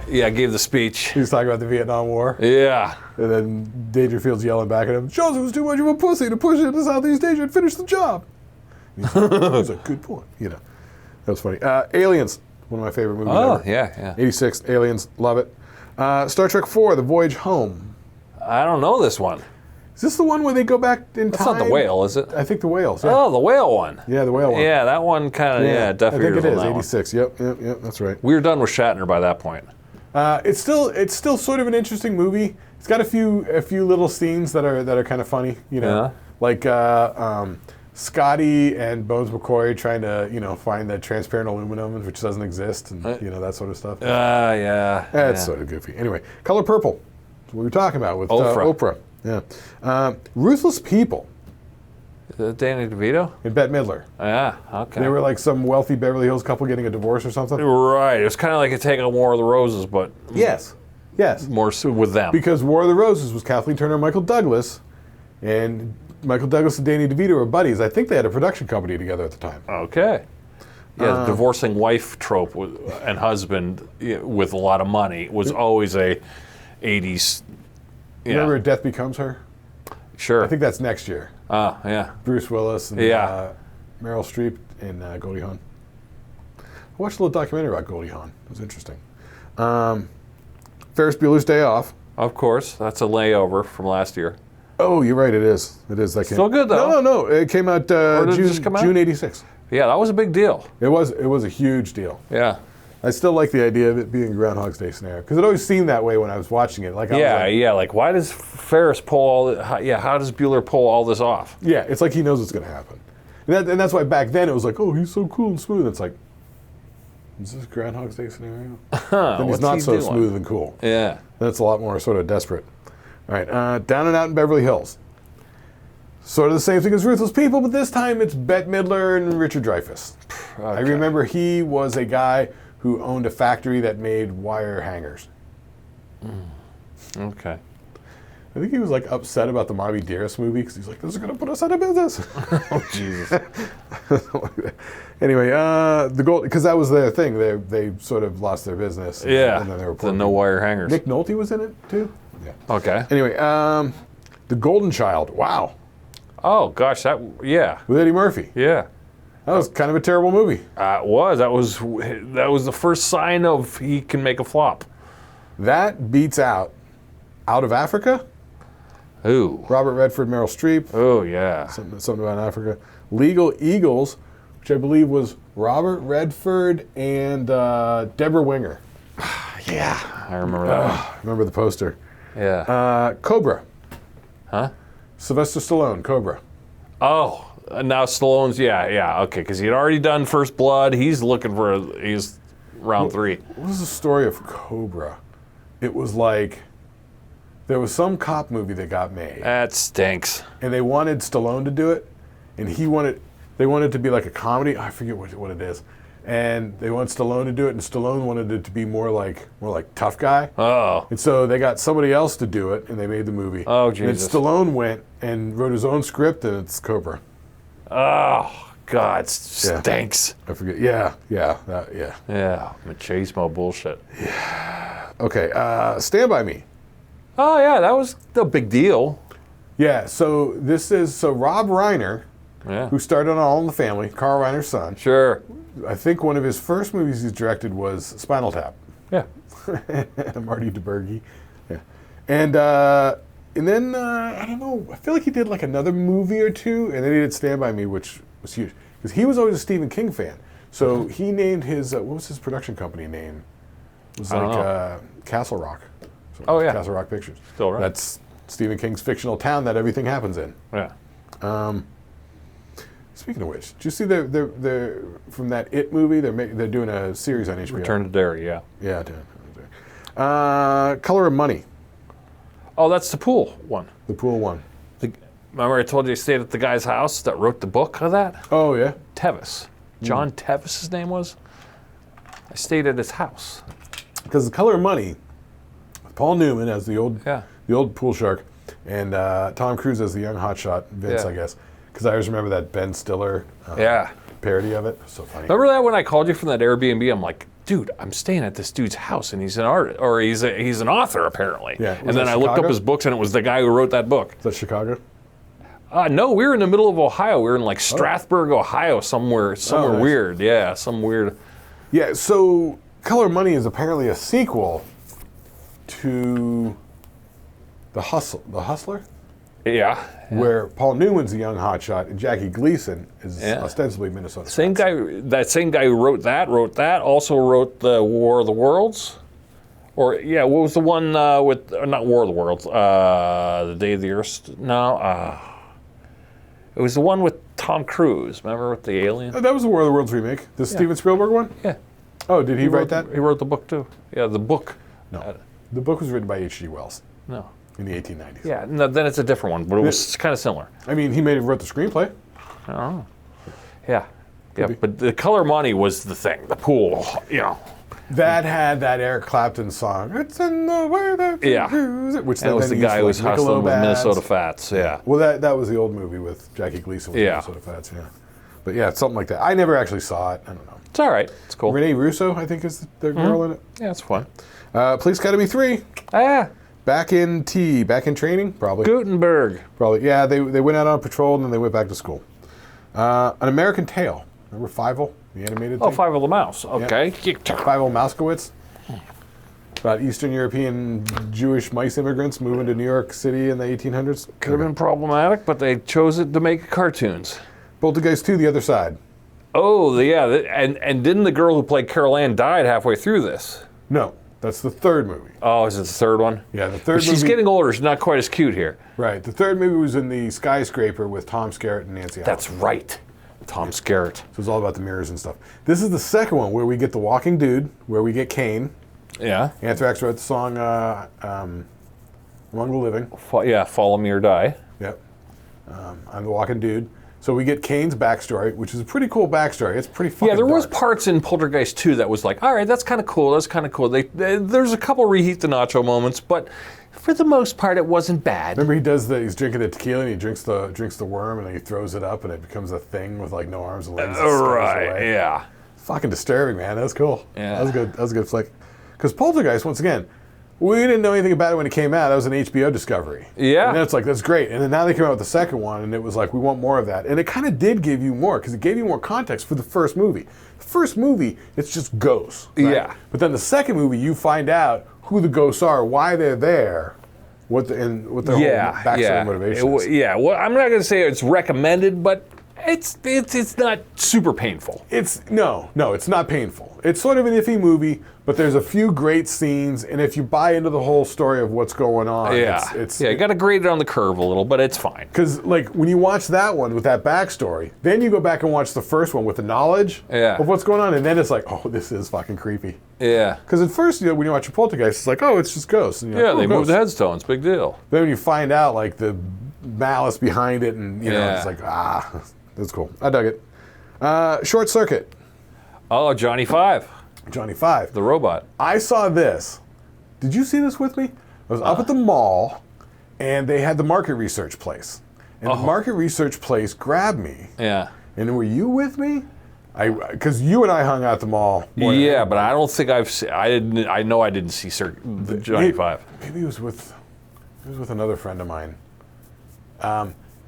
Yeah, gave the speech. He was talking about the Vietnam War. Yeah. And then Dangerfield's yelling back at him, Joseph was too much of a pussy to push into Southeast Asia and finish the job. And he's like, that was a good point. You know, that was funny. Aliens, one of my favorite movies Oh, ever. yeah. 86, Aliens, love it. Star Trek 4, The Voyage Home. I don't know this one. Is this the one where they go back in That's time? not the whale, is it? I think the whales. Yeah, Oh, the whale one. yeah the whale one. Yeah, that one kind of, definitely. I think it is, on that one. 86. Yep, that's right. We were done with Shatner by that point. It's still sort of an interesting movie. It's got a few little scenes that are kind of funny, you know, Yeah. like Scotty and Bones McCoy trying to find the transparent aluminum which doesn't exist, and that sort of stuff. Yeah. That's sort of goofy. Anyway, Color Purple. That's what we were talking about with Oprah. Oprah. Yeah. Ruthless People Is it Danny DeVito? and Bette Midler. Yeah, okay. They were like some wealthy Beverly Hills couple getting a divorce or something. Right. It was kind of like a take on War of the Roses, but Yes. more so with them. Because War of the Roses was Kathleen Turner and Michael Douglas, and Michael Douglas and Danny DeVito were buddies. I think they had a production company together at the time. Okay. Yeah, the divorcing wife trope and husband with a lot of money was always a 80s. Yeah. Remember Death Becomes Her? Sure. I think that's next year. Oh, yeah. Bruce Willis and Yeah. Meryl Streep and Goldie Hawn. I watched a little documentary about Goldie Hawn. It was interesting. Ferris Bueller's Day Off. Of course. That's a layover from last year. Oh, you're right. It is. That Still good, though. No. It came out did it June, just come out? June '86. Yeah, that was a big deal. It was a huge deal. Yeah. I still like the idea of it being Groundhog's Day scenario because it always seemed that way when I was watching it. Like I was like, Like, why does Ferris pull all how does Bueller pull all this off? yeah, it's like he knows what's going to happen, and that's why back then it was like, oh, he's so cool and smooth. It's like, is this Groundhog's Day scenario? Then he's what's not he so doing? smooth and cool. Yeah. That's a lot more sort of desperate. All right, Down and Out in Beverly Hills. Sort of the same thing as Ruthless People, but this time it's Bette Midler and Richard Dreyfuss. Okay. I remember he was a guy who owned a factory that made wire hangers. Okay. I think he was like upset about the Moby Dearest movie because he's like, this is going to put us out of business. Oh, Jesus. Anyway, the gold, because that was their thing. They sort of lost their business. Yeah. And then they were The no wire hangers. Nick Nolte was in it too. Yeah. Okay. Anyway, The Golden Child. Wow. Oh gosh, yeah. With Eddie Murphy. Yeah. That was kind of a terrible movie. It was. That was the first sign of he can make a flop. That beats Out of Africa. Ooh. Robert Redford, Meryl Streep. Oh, yeah. Something about Africa. Legal Eagles, which I believe was Robert Redford and Deborah Winger. Yeah, I remember that one. Remember the poster. Yeah. Cobra. Huh? Sylvester Stallone, Cobra. Oh, now Stallone's, yeah, okay, because he'd already done First Blood. He's looking for, he's round 3. What was the story of Cobra? It was like, there was some cop movie that got made. That stinks. And they wanted Stallone to do it, and they wanted it to be like a comedy. I forget what it is. And they want Stallone to do it, and Stallone wanted it to be more like tough guy. Oh. And so they got somebody else to do it, and they made the movie. Oh, Jesus. And then Stallone went and wrote his own script, and it's Cobra. Oh, God, it stinks. I forget. Yeah. Yeah, machismo bullshit. Okay, Stand By Me. Oh, yeah, that was a big deal. Yeah, so Rob Reiner, Yeah. who started on All in the Family, Carl Reiner's son. Sure. I think one of his first movies he's directed was Spinal Tap. Yeah. Marty DeBurgi. Yeah. And then, I don't know, I feel like he did like another movie or two, and then he did Stand By Me, which was huge. Because he was always a Stephen King fan. So he named his, what was his production company name? It was like Castle Rock. So Oh, yeah. Castle Rock Pictures. Still right. That's Stephen King's fictional town that everything happens in. Yeah. Speaking of which, did you see they're from that It movie? They're doing a series on HBO. Return to Derry, yeah. Yeah, Color of Money, Oh, that's the pool one. the pool one. Remember I told you I stayed at the guy's house that wrote the book of that? Oh yeah, Tevis. John Tevis, his name was. I stayed at his house. because The Color of Money, Paul Newman as the old pool shark, and Tom Cruise as the young hotshot Vince, Yeah. I guess. Because I always remember that Ben Stiller parody of it. It was so funny. Remember that when I called you from that Airbnb? I'm like, dude, I'm staying at this dude's house, and he's an artist, or he's an author apparently. Yeah. And then I looked up his books, and it was the guy who wrote that book. Is that Chicago? No, we were in the middle of Ohio. We were in like Strathburg, Ohio, somewhere nice. weird. Yeah, some weird. Yeah. So Color of Money is apparently a sequel to The Hustler. Yeah. Where Paul Newman's a young hotshot and Jackie Gleason is ostensibly Minnesota. Same guy. That same guy who wrote that. Also wrote the War of the Worlds. Or what was the one with not War of the Worlds? The Day of the Earth. No. It was the one with Tom Cruise. Remember with the alien? That was the War of the Worlds remake. The Steven Spielberg one? Yeah. Oh, did he write that? He wrote the book too. Yeah, the book. No. The book was written by H.G. Wells No. in the 1890s. Yeah. No, then it's a different one, but it was kind of similar. I mean, he wrote the screenplay. Oh. Yeah. Yeah, but The Color Money was the thing. The pool. That had that Eric Clapton song. It's in the way that you use it. Which that was the guy who was hustling with Minnesota Fats. Yeah. Well, that was the old movie with Jackie Gleason with Minnesota Fats. Yeah. But yeah, something like that. I never actually saw it. I don't know. It's all right. It's cool. Renee Russo, I think, is the girl in it. Yeah, it's fun. Police Academy 3. Back in training, probably. Gutenberg. Probably. Yeah, they went out on patrol and then they went back to school. An American Tail. Remember Fievel, the animated thing? Fievel the Mouse. Okay. Fievel Mouskowitz. About Eastern European Jewish mice immigrants moving to New York City in the 1800s. Could have been problematic, but they chose it to make cartoons. Poltergeist 2, The Other Side. Oh, yeah. And didn't the girl who played Carol Ann died halfway through this? No, that's the third movie. Oh, is it the third one? Yeah, the third movie. She's getting older. She's not quite as cute here. Right. The third movie was in the skyscraper with Tom Skerritt and Nancy Allen. That's right. Tom Skerritt. So it's all about the mirrors and stuff. This is the second one where we get the walking dude, where we get Kane. Yeah. Anthrax wrote the song Among the Living. Follow Me or Die. Yep. I'm the walking dude. So we get Kane's backstory, which is a pretty cool backstory. It's pretty fucking Yeah, there was dark. parts in Poltergeist 2 that was like, all right, that's kind of cool. That's kind of cool. There's a couple reheat the nacho moments, but for the most part, it wasn't bad. Remember he's drinking the tequila and he drinks the worm and then he throws it up and it becomes a thing with like no arms and legs. Right, yeah. Fucking disturbing, man. That was cool. Yeah. That was good. That was a good flick. Because Poltergeist, once again, We didn't know anything about it when it came out. That was an HBO discovery. Yeah. And then it's like, that's great. And then now they came out with the second one, and it was like, we want more of that. And it kind of did give you more, because it gave you more context for the first movie. The first movie, it's just ghosts. Right? Yeah. But then the second movie, you find out who the ghosts are, why they're there, what their whole backstory motivation is. Yeah. Well, I'm not going to say it's recommended, but it's not super painful. It's not painful. It's sort of an iffy movie, but there's a few great scenes, and if you buy into the whole story of what's going on, You got to grade it on the curve a little, but it's fine. Because like when you watch that one with that backstory, then you go back and watch the first one with the knowledge of what's going on, and then it's like, oh, this is fucking creepy. Yeah. Because at first, when you watch a Poltergeist, it's like, oh, it's just ghosts. And They moved the headstones, big deal. Then when you find out like the malice behind it, and it's like, that's cool. I dug it. Short Circuit. Oh, Johnny Five. Johnny Five. The robot. I saw this. Did you see this with me? I was up at the mall, and they had the market research place. And the market research place grabbed me. Yeah. And were you with me? Because you and I hung out at the mall. Yeah, but I don't think I've seen. I know I didn't see the Johnny Five. Maybe it was with another friend of mine.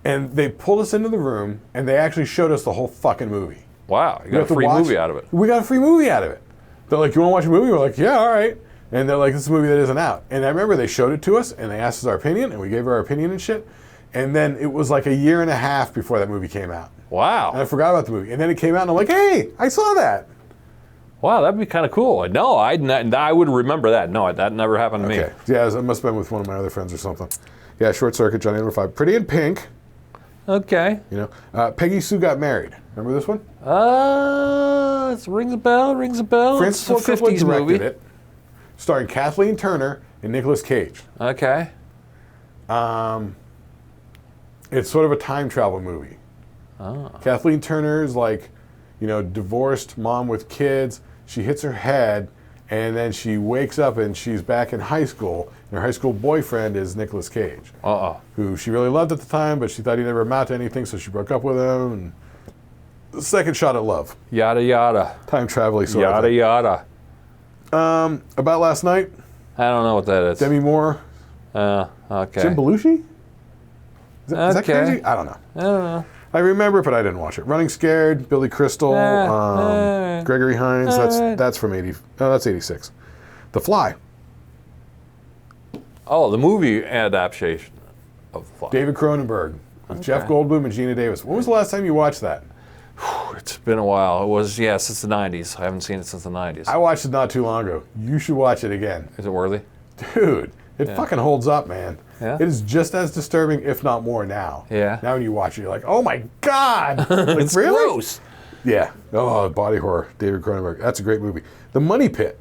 And they pulled us into the room, and they actually showed us the whole fucking movie. Wow, you got a free movie out of it. We got a free movie out of it. They're like, you want to watch a movie? We're like, yeah, all right. And they're like, this is a movie that isn't out. And I remember they showed it to us, and they asked us our opinion, and we gave our opinion and shit. And then it was like a year and a half before that movie came out. Wow. And I forgot about the movie. And then it came out, and I'm like, hey, I saw that. Wow, that'd be kind of cool. No, I would remember that. No, that never happened to me. Yeah, it must have been with one of my other friends or something. Yeah, Short Circuit, Johnny number 5. Pretty in Pink. Okay. Peggy Sue Got Married. Remember this one? It rings a bell. Francis Ford Coppola directed it, starring Kathleen Turner and Nicolas Cage. Okay. It's sort of a time travel movie. Oh. Kathleen Turner is like, divorced mom with kids. She hits her head, and then she wakes up and she's back in high school. And her high school boyfriend is Nicolas Cage, who she really loved at the time, but she thought he never amount to anything, so she broke up with him. And the second shot at love. Yada yada. Time traveling sort of thing. Yada yada. About Last Night. I don't know what that is. Demi Moore. Okay. Jim Belushi? Is that crazy? I don't know. I remember, but I didn't watch it. Running Scared, Billy Crystal, Gregory Hines. That's from 80. No, that's 86. The Fly. Oh, the movie adaptation of The Fly. David Cronenberg with Jeff Goldblum and Gina Davis. When was the last time you watched that? It's been a while. It was, since the 90s. I haven't seen it since the 90s. I watched it not too long ago. You should watch it again. Is it worthy? Dude, it fucking holds up, man. Yeah? It is just as disturbing, if not more now. Yeah. Now when you watch it, you're like, oh my God. Like, it's really? gross. Yeah. Oh, body horror. David Cronenberg. That's a great movie. The Money Pit.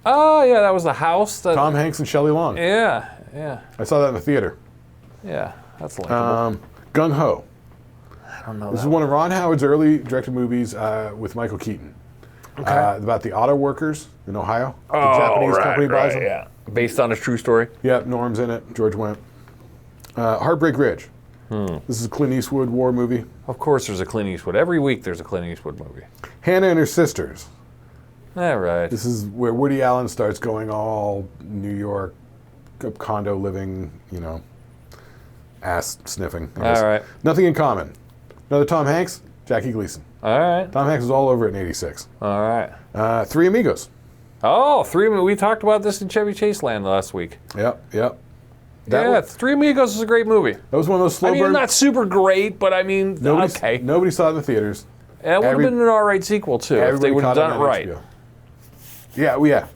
Oh, yeah, that was the house. Tom Hanks and Shelley Long. Yeah. I saw that in the theater. Yeah, that's likable. Gung Ho. I don't know. This is one of Ron Howard's early directed movies with Michael Keaton. Okay. About the auto workers in Ohio. The Japanese company buys them. Yeah. Based on a true story. Yeah, Norm's in it. George Wendt. Heartbreak Ridge. This is a Clint Eastwood war movie. Of course there's a Clint Eastwood. Every week there's a Clint Eastwood movie. Hannah and Her Sisters. All right. This is where Woody Allen starts going all New York, condo living, ass sniffing. All right. Nothing in Common. Another Tom Hanks, Jackie Gleason. All right. Tom Hanks was all over it in 86. All right. Three Amigos. Oh, we talked about this in Chevy Chase Land last week. Yep. Three Amigos is a great movie. That was one of those slow burn. Not super great, but okay. Nobody saw it in the theaters. And it would have been an all-right sequel, too, if they would have done it right. HBO. Yeah.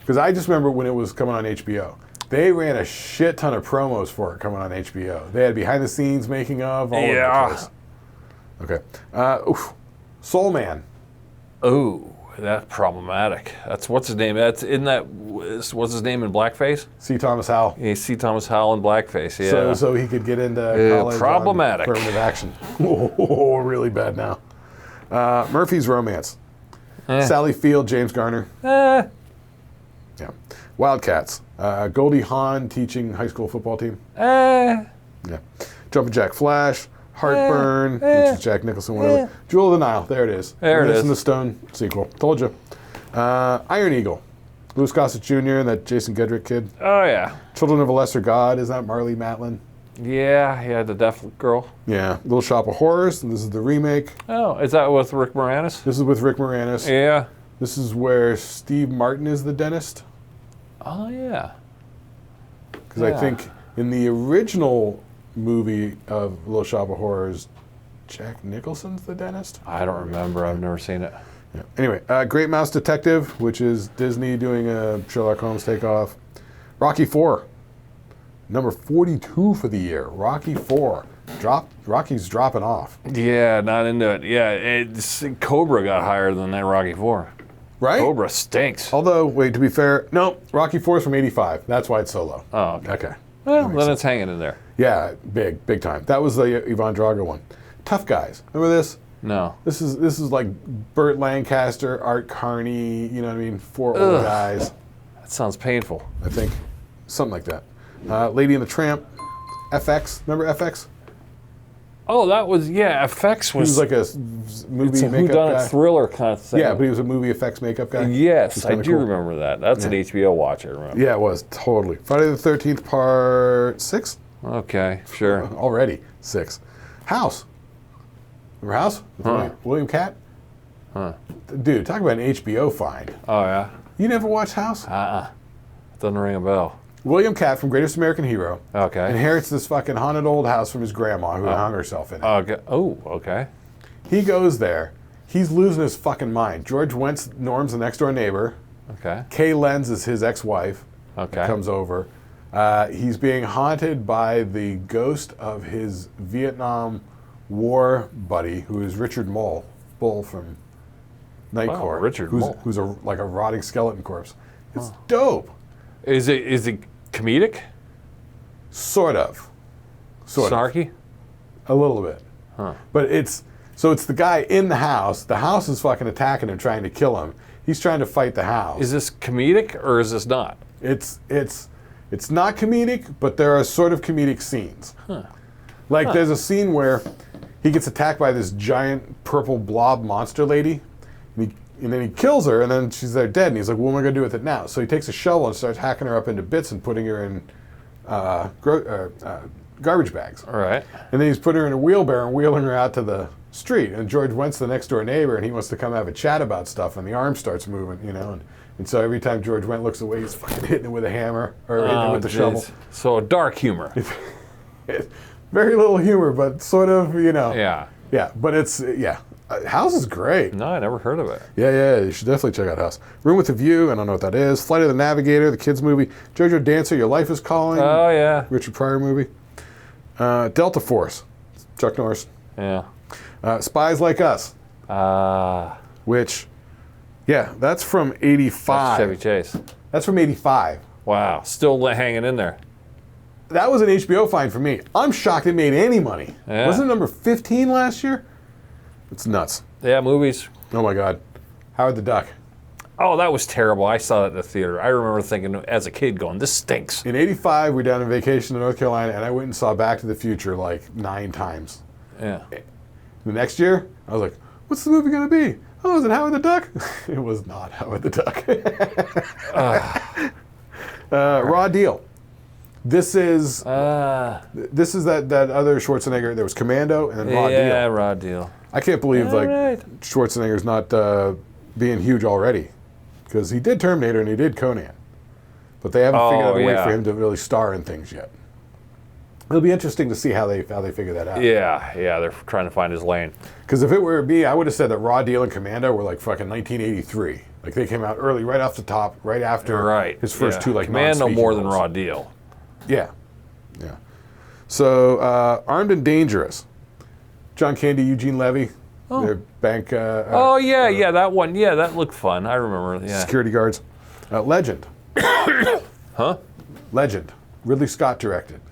Because I just remember when it was coming on HBO. They ran a shit ton of promos for it coming on HBO. They had behind the scenes making of, all over the place. Okay. Soul Man. Ooh, that's problematic. That's what's his name? What's his name in blackface? C. Thomas Howell. Yeah, C. Thomas Howell in blackface. Yeah. So he could get into college problematic. On affirmative action. Oh, really bad now. Murphy's Romance. Sally Field, James Garner. Yeah. Wildcats. Goldie Hawn teaching high school football team. Yeah. Jumpin' Jack Flash. Heartburn, which is Jack Nicholson, whatever. Jewel of the Nile, there it is. There it is. in the Stone sequel. Told you. Iron Eagle. Louis Gossett Jr. and that Jason Gedrick kid. Oh, yeah. Children of a Lesser God. Is that Marley Matlin? Yeah, the deaf girl. Yeah. Little Shop of Horrors. And this is the remake. Oh, is that with Rick Moranis? This is with Rick Moranis. Yeah. This is where Steve Martin is the dentist. Oh, yeah. Because I think in the original movie of Little Shop of Horrors, Jack Nicholson's the dentist. I don't remember. I've never seen it. Yeah. Anyway, Great Mouse Detective, which is Disney doing a Sherlock Holmes takeoff. Rocky IV, number 42 for the year. Rocky IV. Rocky's dropping off. Yeah, not into it. Yeah, Cobra got higher than that Rocky IV. Right? Cobra stinks. Although, wait, to be fair, no, Rocky IV is from 85. That's why it's so low. Oh, okay. Okay. Well, then it's hanging in there. Yeah, big time. That was the Ivan Drago one. Tough Guys. Remember this? No. This is like Burt Lancaster, Art Carney, you know what I mean? 4 old guys. That sounds painful. I think. Something like that. Lady and the Tramp. FX. Remember FX? Oh, that was, FX He was like a movie it's a makeup whodunit guy. thriller kind of thing. Yeah, but he was a movie effects makeup guy. Yes, I do cool. remember that. That's an HBO watch, I remember. Yeah, it was. Totally. Friday the 13th, part 6? Okay, sure. Already. 6. House. Remember House? With William Catt? Huh. Dude, talk about an HBO find. Oh, yeah? You never watched House? Doesn't ring a bell. William Catt from Greatest American Hero Okay. inherits this fucking haunted old house from his grandma who hung herself in it. Okay. Oh, okay. He goes there. He's losing his fucking mind. George Wentz, Norm's the next door neighbor. Okay. Kay Lenz is his ex-wife. Okay. Comes over. He's being haunted by the ghost of his Vietnam War buddy, who is Richard Bull from Night Wow, Court. Richard Mole. Who's like a rotting skeleton corpse. It's dope. Is it comedic? Sort of. Snarky? A little bit. Huh. But it's the guy in the house. The house is fucking attacking him, trying to kill him. He's trying to fight the house. Is this comedic or is this not? It's not comedic, but there are sort of comedic scenes. Like there's a scene where he gets attacked by this giant purple blob monster lady, and then he kills her, and then she's there dead, and he's like, what am I going to do with it now? So he takes a shovel and starts hacking her up into bits and putting her in garbage bags. All right. And then he's putting her in a wheelbarrow and wheeling her out to the street. And George Wentz, the next door neighbor, and he wants to come have a chat about stuff, and the arm starts moving, you know. And so every time George Wentz looks away, he's fucking hitting it with a hammer or hitting it with the shovel. So dark humor. Very little humor, but sort of, you know. Yeah. Yeah, but it's, House is great. No, I never heard of it. Yeah, you should definitely check out House. Room with a View, I don't know what that is. Flight of the Navigator, the kids movie. Jojo Dancer, Your Life is Calling. Oh, yeah. Richard Pryor movie. Delta Force, Chuck Norris. Yeah. Spies Like Us, which, that's from 85. Chevy Chase. That's from 85. Wow. Still hanging in there. That was an HBO find for me. I'm shocked it made any money. Yeah. Wasn't it number 15 last year? It's nuts. Yeah, movies. Oh my God. Howard the Duck. Oh, that was terrible. I saw that in the theater. I remember thinking as a kid going, this stinks. In 85, we were down on vacation in North Carolina, and I went and saw Back to the Future like 9 times. Yeah. The next year, I was like, what's the movie going to be? Oh, is it Howard the Duck? It was not Howard the Duck. Raw Deal. This is that other Schwarzenegger. There was Commando and then Raw Deal. Yeah, Raw Deal. I can't believe Schwarzenegger's not being huge already, because he did Terminator and he did Conan, but they haven't figured out a way for him to really star in things yet. It'll be interesting to see how they figure that out. Yeah, they're trying to find his lane. Because if it were me, I would have said that Raw Deal and Commando were like fucking 1983. Like they came out early, right off the top, right after his first two like Commando non-speaking more than roles. Raw Deal. Yeah. So Armed and Dangerous. John Candy, Eugene Levy, their bank. That one. Yeah, that looked fun. I remember. Yeah. Security guards. Legend. Huh? Legend. Ridley Scott directed.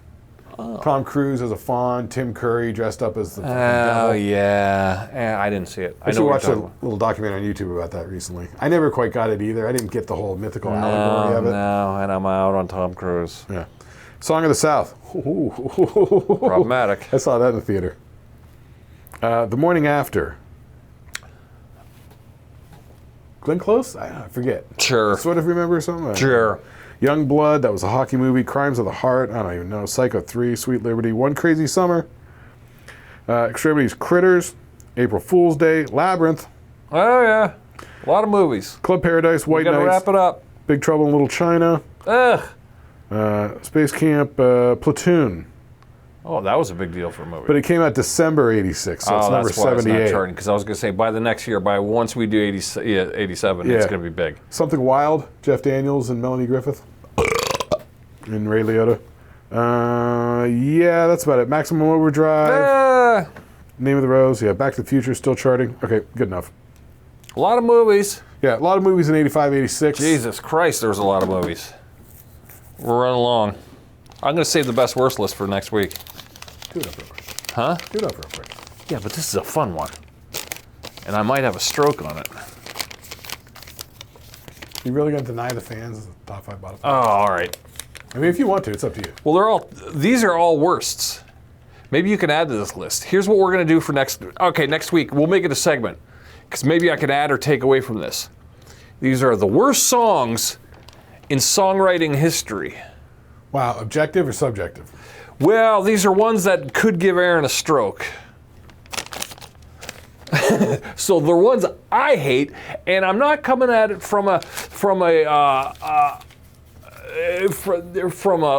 Tom Cruise as a fawn. Tim Curry dressed up as the devil. Oh yeah. I didn't see it. I watched a little documentary on YouTube about that recently. I never quite got it either. I didn't get the whole mythical allegory of it. No, and I'm out on Tom Cruise. Yeah. Song of the South. Problematic. I saw that in the theater. The Morning After. Glenn Close? I forget. Sure. Sort of remember something? Sure. Young Blood, that was a hockey movie. Crimes of the Heart, I don't even know. Psycho 3, Sweet Liberty, One Crazy Summer. Extremities Critters, April Fool's Day, Labyrinth. Oh, yeah. A lot of movies. Club Paradise, White Gotta Nights. wrap it up. Big Trouble in Little China. Ugh. Space Camp, Platoon. Oh, that was a big deal for a movie. But it came out December 86, so it's number that's why 78. it's not charting, because I was going to say by the next year, once we do 87, it's going to be big. Something Wild, Jeff Daniels and Melanie Griffith. And Ray Liotta. Yeah, that's about it. Maximum Overdrive. Name of the Rose. Yeah, Back to the Future still charting. Okay, good enough. A lot of movies. Yeah, a lot of movies in 85, 86. Jesus Christ, there was a lot of movies. We're running along. I'm going to save the best worst list for next week. Do it up real quick. Huh? Do it up real quick. Yeah, but this is a fun one. And I might have a stroke on it. You really going to deny the fans the top 5 bottom 5? Oh, all right. I mean, if you want to, it's up to you. Well, these are all worsts. Maybe you can add to this list. Here's what we're going to do for next week. We'll make it a segment, because maybe I can add or take away from this. These are the worst songs in songwriting history. Wow, objective or subjective? Well, these are ones that could give Aaron a stroke. So they're ones I hate, and I'm not coming at it from a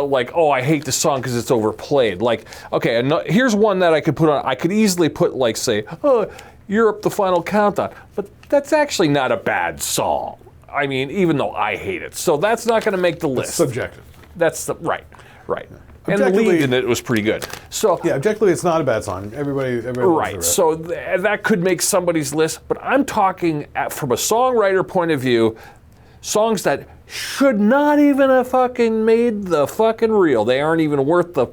like, oh, I hate the song because it's overplayed. Like, okay, here's one that I could put on. I could easily put, like, say, oh, Europe, the Final Countdown. But that's actually not a bad song. I mean, even though I hate it. So that's not going to make the list. It's subjective. That's right. And the lead in it was pretty good. So yeah, objectively, it's not a bad song. Everybody right. So that could make somebody's list. But I'm talking from a songwriter point of view, songs that should not even have fucking made the fucking reel. They aren't even worth the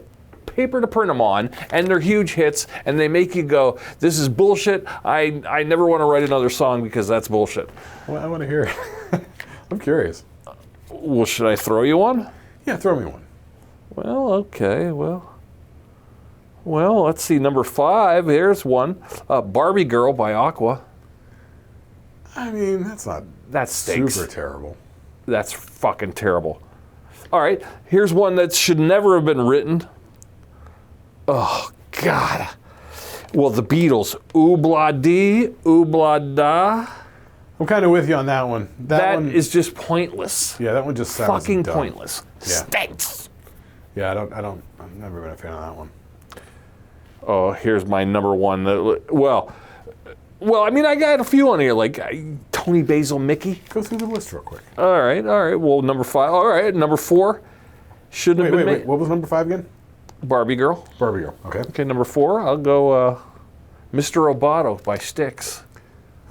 paper to print them on, and they're huge hits, and they make you go, this is bullshit. I never want to write another song because that's bullshit. Well, I want to hear it. I'm curious. Well, should I throw you one? Yeah, throw me one. Well, okay, well, let's see, number 5, here's one. Barbie Girl by Aqua. I mean, that's not that stinks. Super terrible. That's fucking terrible. All right, here's one that should never have been written. Oh, God. Well, the Beatles, Oobla Dee, Oobla Da. I'm kind of with you on that one. That one is just pointless. Yeah, that one just sounds fucking dumb. Pointless. Yeah. Stinks. Yeah, I've never been a fan of that one. Oh, here's my number one. Well, I mean, I got a few on here, like Tony Basil Mickey. Go through the list real quick. All right. Well, number 5. All right, number 4. Shouldn't have been made. What was number 5 again? Barbie Girl. Barbie Girl, okay. Okay, number 4, I'll go Mr. Roboto by Styx.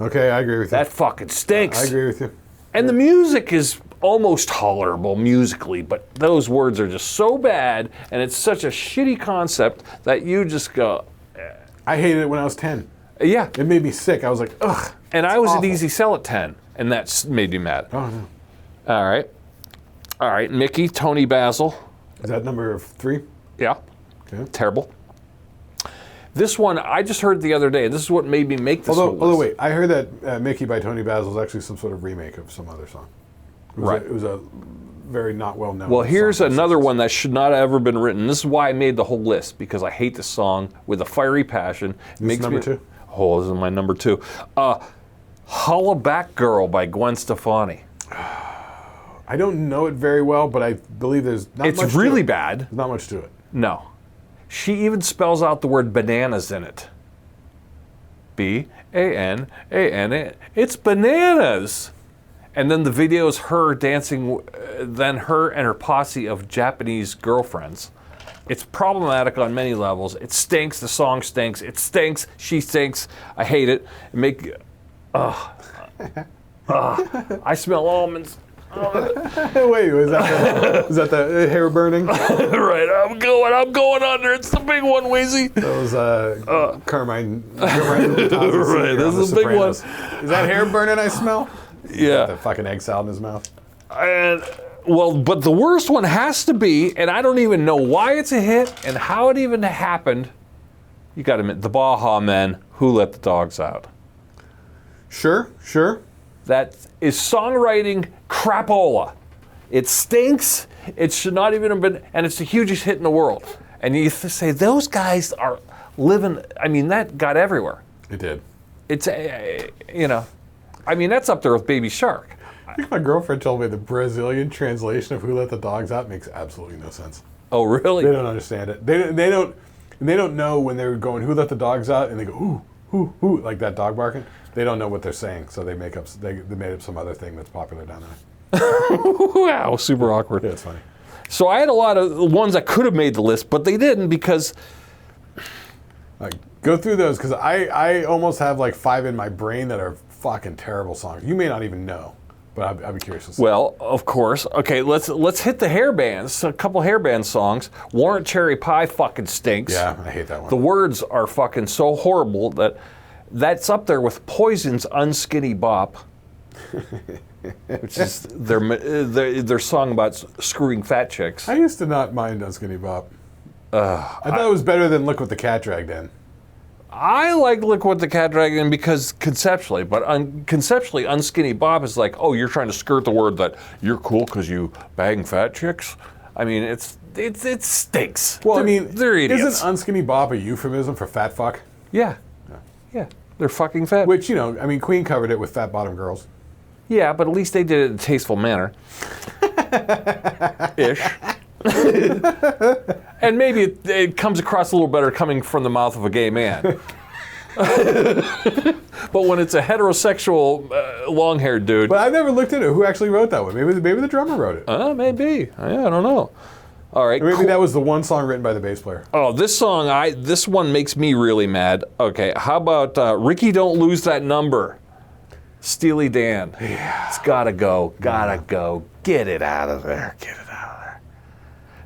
Okay, I agree with you. That fucking stinks. I agree with you. And the music is almost tolerable musically, but those words are just so bad, and it's such a shitty concept that you just go... I hated it when I was 10. Yeah. It made me sick. I was like, ugh. And I was awful. at Easy Sell at 10, and that made me mad. Oh, no. All right, Mickey, Tony Basil. Is that number 3? Yeah. Okay. Terrible. This one, I just heard the other day. This is what made me make this whole list. Although, wait, I heard that Mickey by Tony Basil is actually some sort of remake of some other song. It was a very not well-known Well, here's song. another one that should not have ever been written. This is why I made the whole list, because I hate this song with a fiery passion. This is number 2? Oh, this is my number 2. Holla Back Girl by Gwen Stefani. I don't know it very well, but I believe there's not much to it. It's really bad. There's not much to it. No. She even spells out the word bananas in it. B-A-N-A-N-A. It's bananas. And then the video is her dancing, then her and her posse of Japanese girlfriends. It's problematic on many levels. It stinks. The song stinks. It stinks. She stinks. I hate it. I smell almonds. Wait, was that the hair burning? Right, I'm going under. It's the big one, Weezy. Those Carmine. Right, this is a big one. Is that hair burning I smell? Yeah. The fucking egg salad in his mouth. But the worst one has to be, and I don't even know why it's a hit and how it even happened. You got to admit, the Baha Men, Who Let the Dogs Out. Sure. that is songwriting crapola. It stinks. It should not even have been, and it's the hugest hit in the world. And you say those guys are living. I mean, that got everywhere. It did. It's I mean, that's up there with Baby Shark. I think my girlfriend told me the Brazilian translation of "Who Let the Dogs Out" makes absolutely no sense. Oh, really? They don't understand it. They don't know when they're going "Who let the dogs out" and they go "Who," like that dog barking. They don't know what they're saying, so they made up some other thing that's popular down there. Wow, super awkward. Yeah, it's funny. So I had a lot of ones that could have made the list, but they didn't because. Like, go through those because I almost have like 5 in my brain that are fucking terrible songs. You may not even know, but I'd be curious to see. Well, of course. Okay, let's hit the hair bands. A couple hair band songs. Warrant Cherry Pie fucking stinks. Yeah, I hate that one. The words are fucking so horrible that's up there with Poison's Unskinny Bop, which is their song about screwing fat chicks. I used to not mind Unskinny Bop. I thought it was better than Look What the Cat Dragged In. I like Look What the Cat Dragged In because conceptually, but conceptually, Unskinny Bop is like, oh, you're trying to skirt the word that you're cool because you bang fat chicks. I mean, it stinks. Well, they're idiots. Isn't Unskinny Bop a euphemism for fat fuck? Yeah. They're fucking fat. Which, Queen covered it with Fat Bottom Girls. Yeah, but at least they did it in a tasteful manner. Ish. And maybe it comes across a little better coming from the mouth of a gay man. But when it's a heterosexual, long-haired dude... But I never looked into who actually wrote that one. Maybe the drummer wrote it. Maybe. I don't know. All right. Or maybe that was the one song written by the bass player. Oh, this one makes me really mad. Okay, how about Ricky Don't Lose That Number? Steely Dan. Yeah. It's gotta go. Gotta go. Get it out of there. Get it out of there.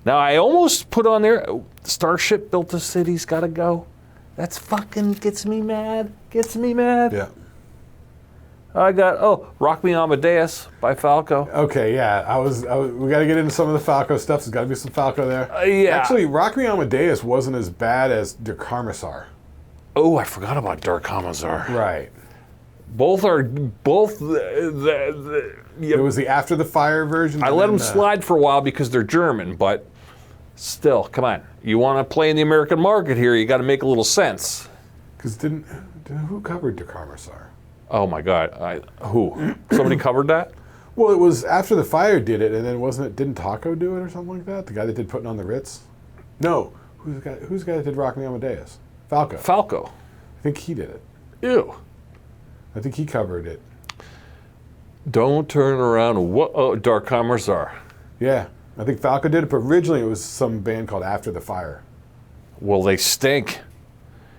Now, I almost put on there, Starship Built a City's gotta go. That's fucking gets me mad. Gets me mad. Yeah. I got, Rock Me Amadeus by Falco. Okay, yeah. We got to get into some of the Falco stuff. There's got to be some Falco there. Yeah. Actually, Rock Me Amadeus wasn't as bad as Der Karmasar. Oh, I forgot about Der Karmasar. Right. Both are It was the After the Fire version. I let them slide for a while because they're German, but still, come on. You want to play in the American market here, you got to make a little sense. Because who covered Der Karmasar? Oh my God, who? Somebody covered that? Well, it was After the Fire did it, and then didn't Taco do it or something like that? The guy that did Putting on the Ritz? No. Who's the guy that did Rock Me Amadeus? Falco. I think he did it. Ew. I think he covered it. Don't turn around. Dark Karmasar. Yeah. I think Falco did it, but originally it was some band called After the Fire. Well, they stink.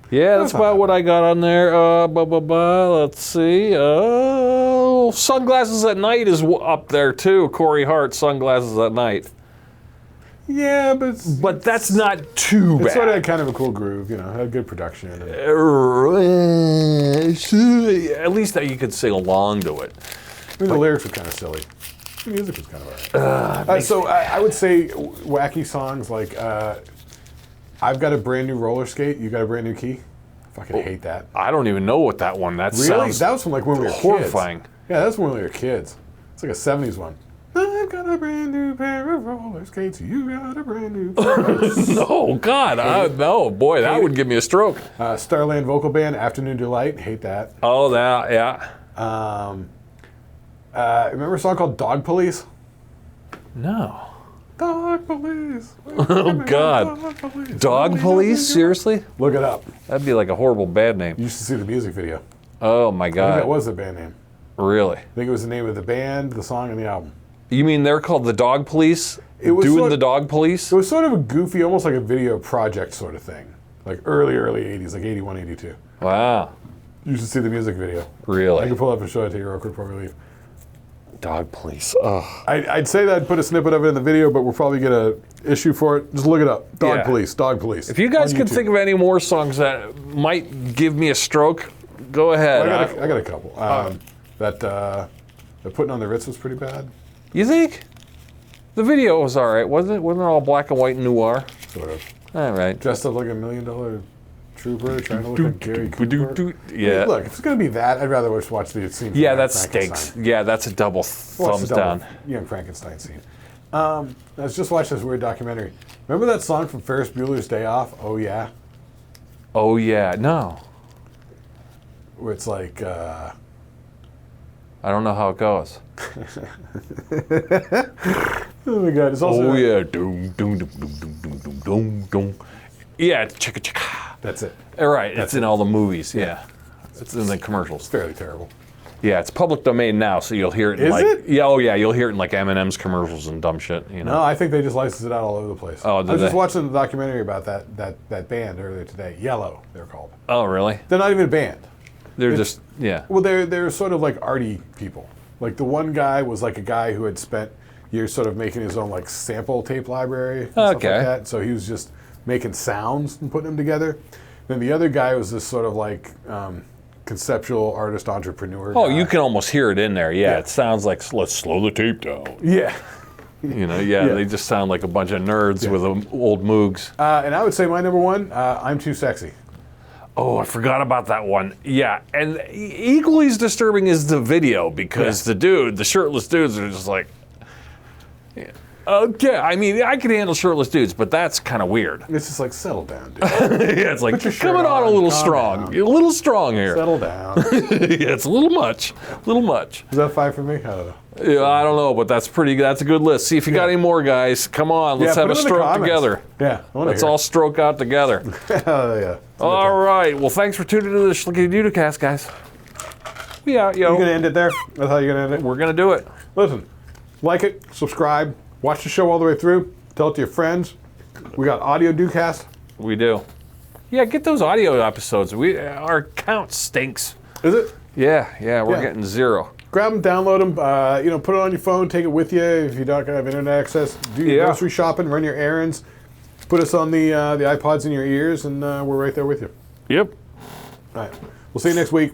Yeah, that's about what I got on there. Let's see. Sunglasses at Night is up there too. Corey Hart, Sunglasses at Night. Yeah, but that's not too bad. It sort of had kind of a cool groove, had good production. At least that you could sing along to it. The lyrics were kind of silly. The music was kind of alright. So I would say wacky songs like I've Got a Brand New Roller Skate, You Got a Brand New Key. I fucking hate that. I don't even know what that one. That really? Sounds that was from like when we were horrifying. Kids. Yeah, that's when we were kids. It's like a 70s one. I've got a brand new pair of roller skates. You got a brand new pair. No, God, no, boy, that would give me a stroke. Starland Vocal Band, Afternoon Delight. Hate that. Oh, that, yeah. Remember a song called Dog Police? No. Dog Police. Oh, God. Dog Police? Seriously? Look it up. That'd be like a horrible bad name. You used to see the music video. Oh, my I think God. that was the band name. Really? I think it was the name of the band, the song, and the album. You mean they're called the Dog Police? It was Doing the Dog Police? It was sort of a goofy, almost like a video project sort of thing. Like early 80s, like 81, 82. Wow. You should see the music video. Really? I can pull it up and show it to you real quick before we leave. Dog Police. Ugh. I'd say that I'd put a snippet of it in the video, but we'll probably get an issue for it. Just look it up. Dog Police, Dog Police. If you guys can think of any more songs that might give me a stroke, go ahead. Well, I got a couple. That Putting on the Ritz was pretty bad. You think? The video was all right, wasn't it? Wasn't it all black and white and noir? Sort of. All right. Dressed up like $1 million Trooper trying to look like Gary Cooper. Yeah. Look, if it's going to be that, I'd rather just watch the scene. Yeah, that stinks. Yeah, that's a double thumbs down. Young Frankenstein scene. I was just watching this weird documentary. Remember that song from Ferris Bueller's Day Off? Oh yeah. Oh yeah, no. Where it's like. I don't know how it goes. Oh my god! It's also. Oh yeah, doom doom doom doom doom doom doom doom. Yeah, chicka chicka. That's it. All right, it's in all the movies. Yeah, it's in the commercials. It's fairly terrible. Yeah, it's public domain now, so you'll hear it. In Is like, it? Yeah, oh yeah, you'll hear it in like M&M's commercials and dumb shit. You know. No, I think they just license it out all over the place. Oh, I was just they? watching the documentary about that band earlier today. Yellow, they're called. Oh really? They're not even a band. They're just yeah. Well, they're sort of like arty people. Like the one guy was like a guy who had spent years sort of making his own like sample tape library and stuff like that. So he was just making sounds and putting them together. Then the other guy was this sort of like conceptual artist entrepreneur. Oh, guy. you can almost hear it in there. Yeah, Yeah. it sounds like let's slow the tape down. Yeah. You know, yeah, Yeah. they just sound like a bunch of nerds with old Moogs. And I would say my number one, I'm Too Sexy. Oh, I forgot about that one. Yeah, and equally as disturbing is the video because the shirtless dudes are just like, yeah. Okay, I mean, I can handle shirtless dudes, but that's kind of weird. It's just like, settle down, dude. Yeah, it's like, Put your shirt coming on a on, little calm strong. down. You're a little strong here. Settle down. Yeah, it's a little much. A little much. Is that 5 for me? I don't know. Yeah, I don't know, but that's a good list. See if you got any more, guys. Come on, let's have put a it in the stroke comments. together. Yeah, I wanna Let's hear all it. stroke out together. Oh, yeah. All right. Well, thanks for tuning into the Shlicketty Dudecast, guys. We out, yo. You gonna end it there? That's how you're gonna end it? We're gonna do it. Listen, like it, subscribe, watch the show all the way through, tell it to your friends. We got audio Dudecast. We do. Yeah, get those audio episodes. Our count stinks. Is it? Yeah, we're Yeah. getting 0. Grab them, download them, put it on your phone, take it with you if you don't have internet access. Do your grocery shopping, run your errands. Put us on the iPods in your ears, and we're right there with you. Yep. All right. We'll see you next week.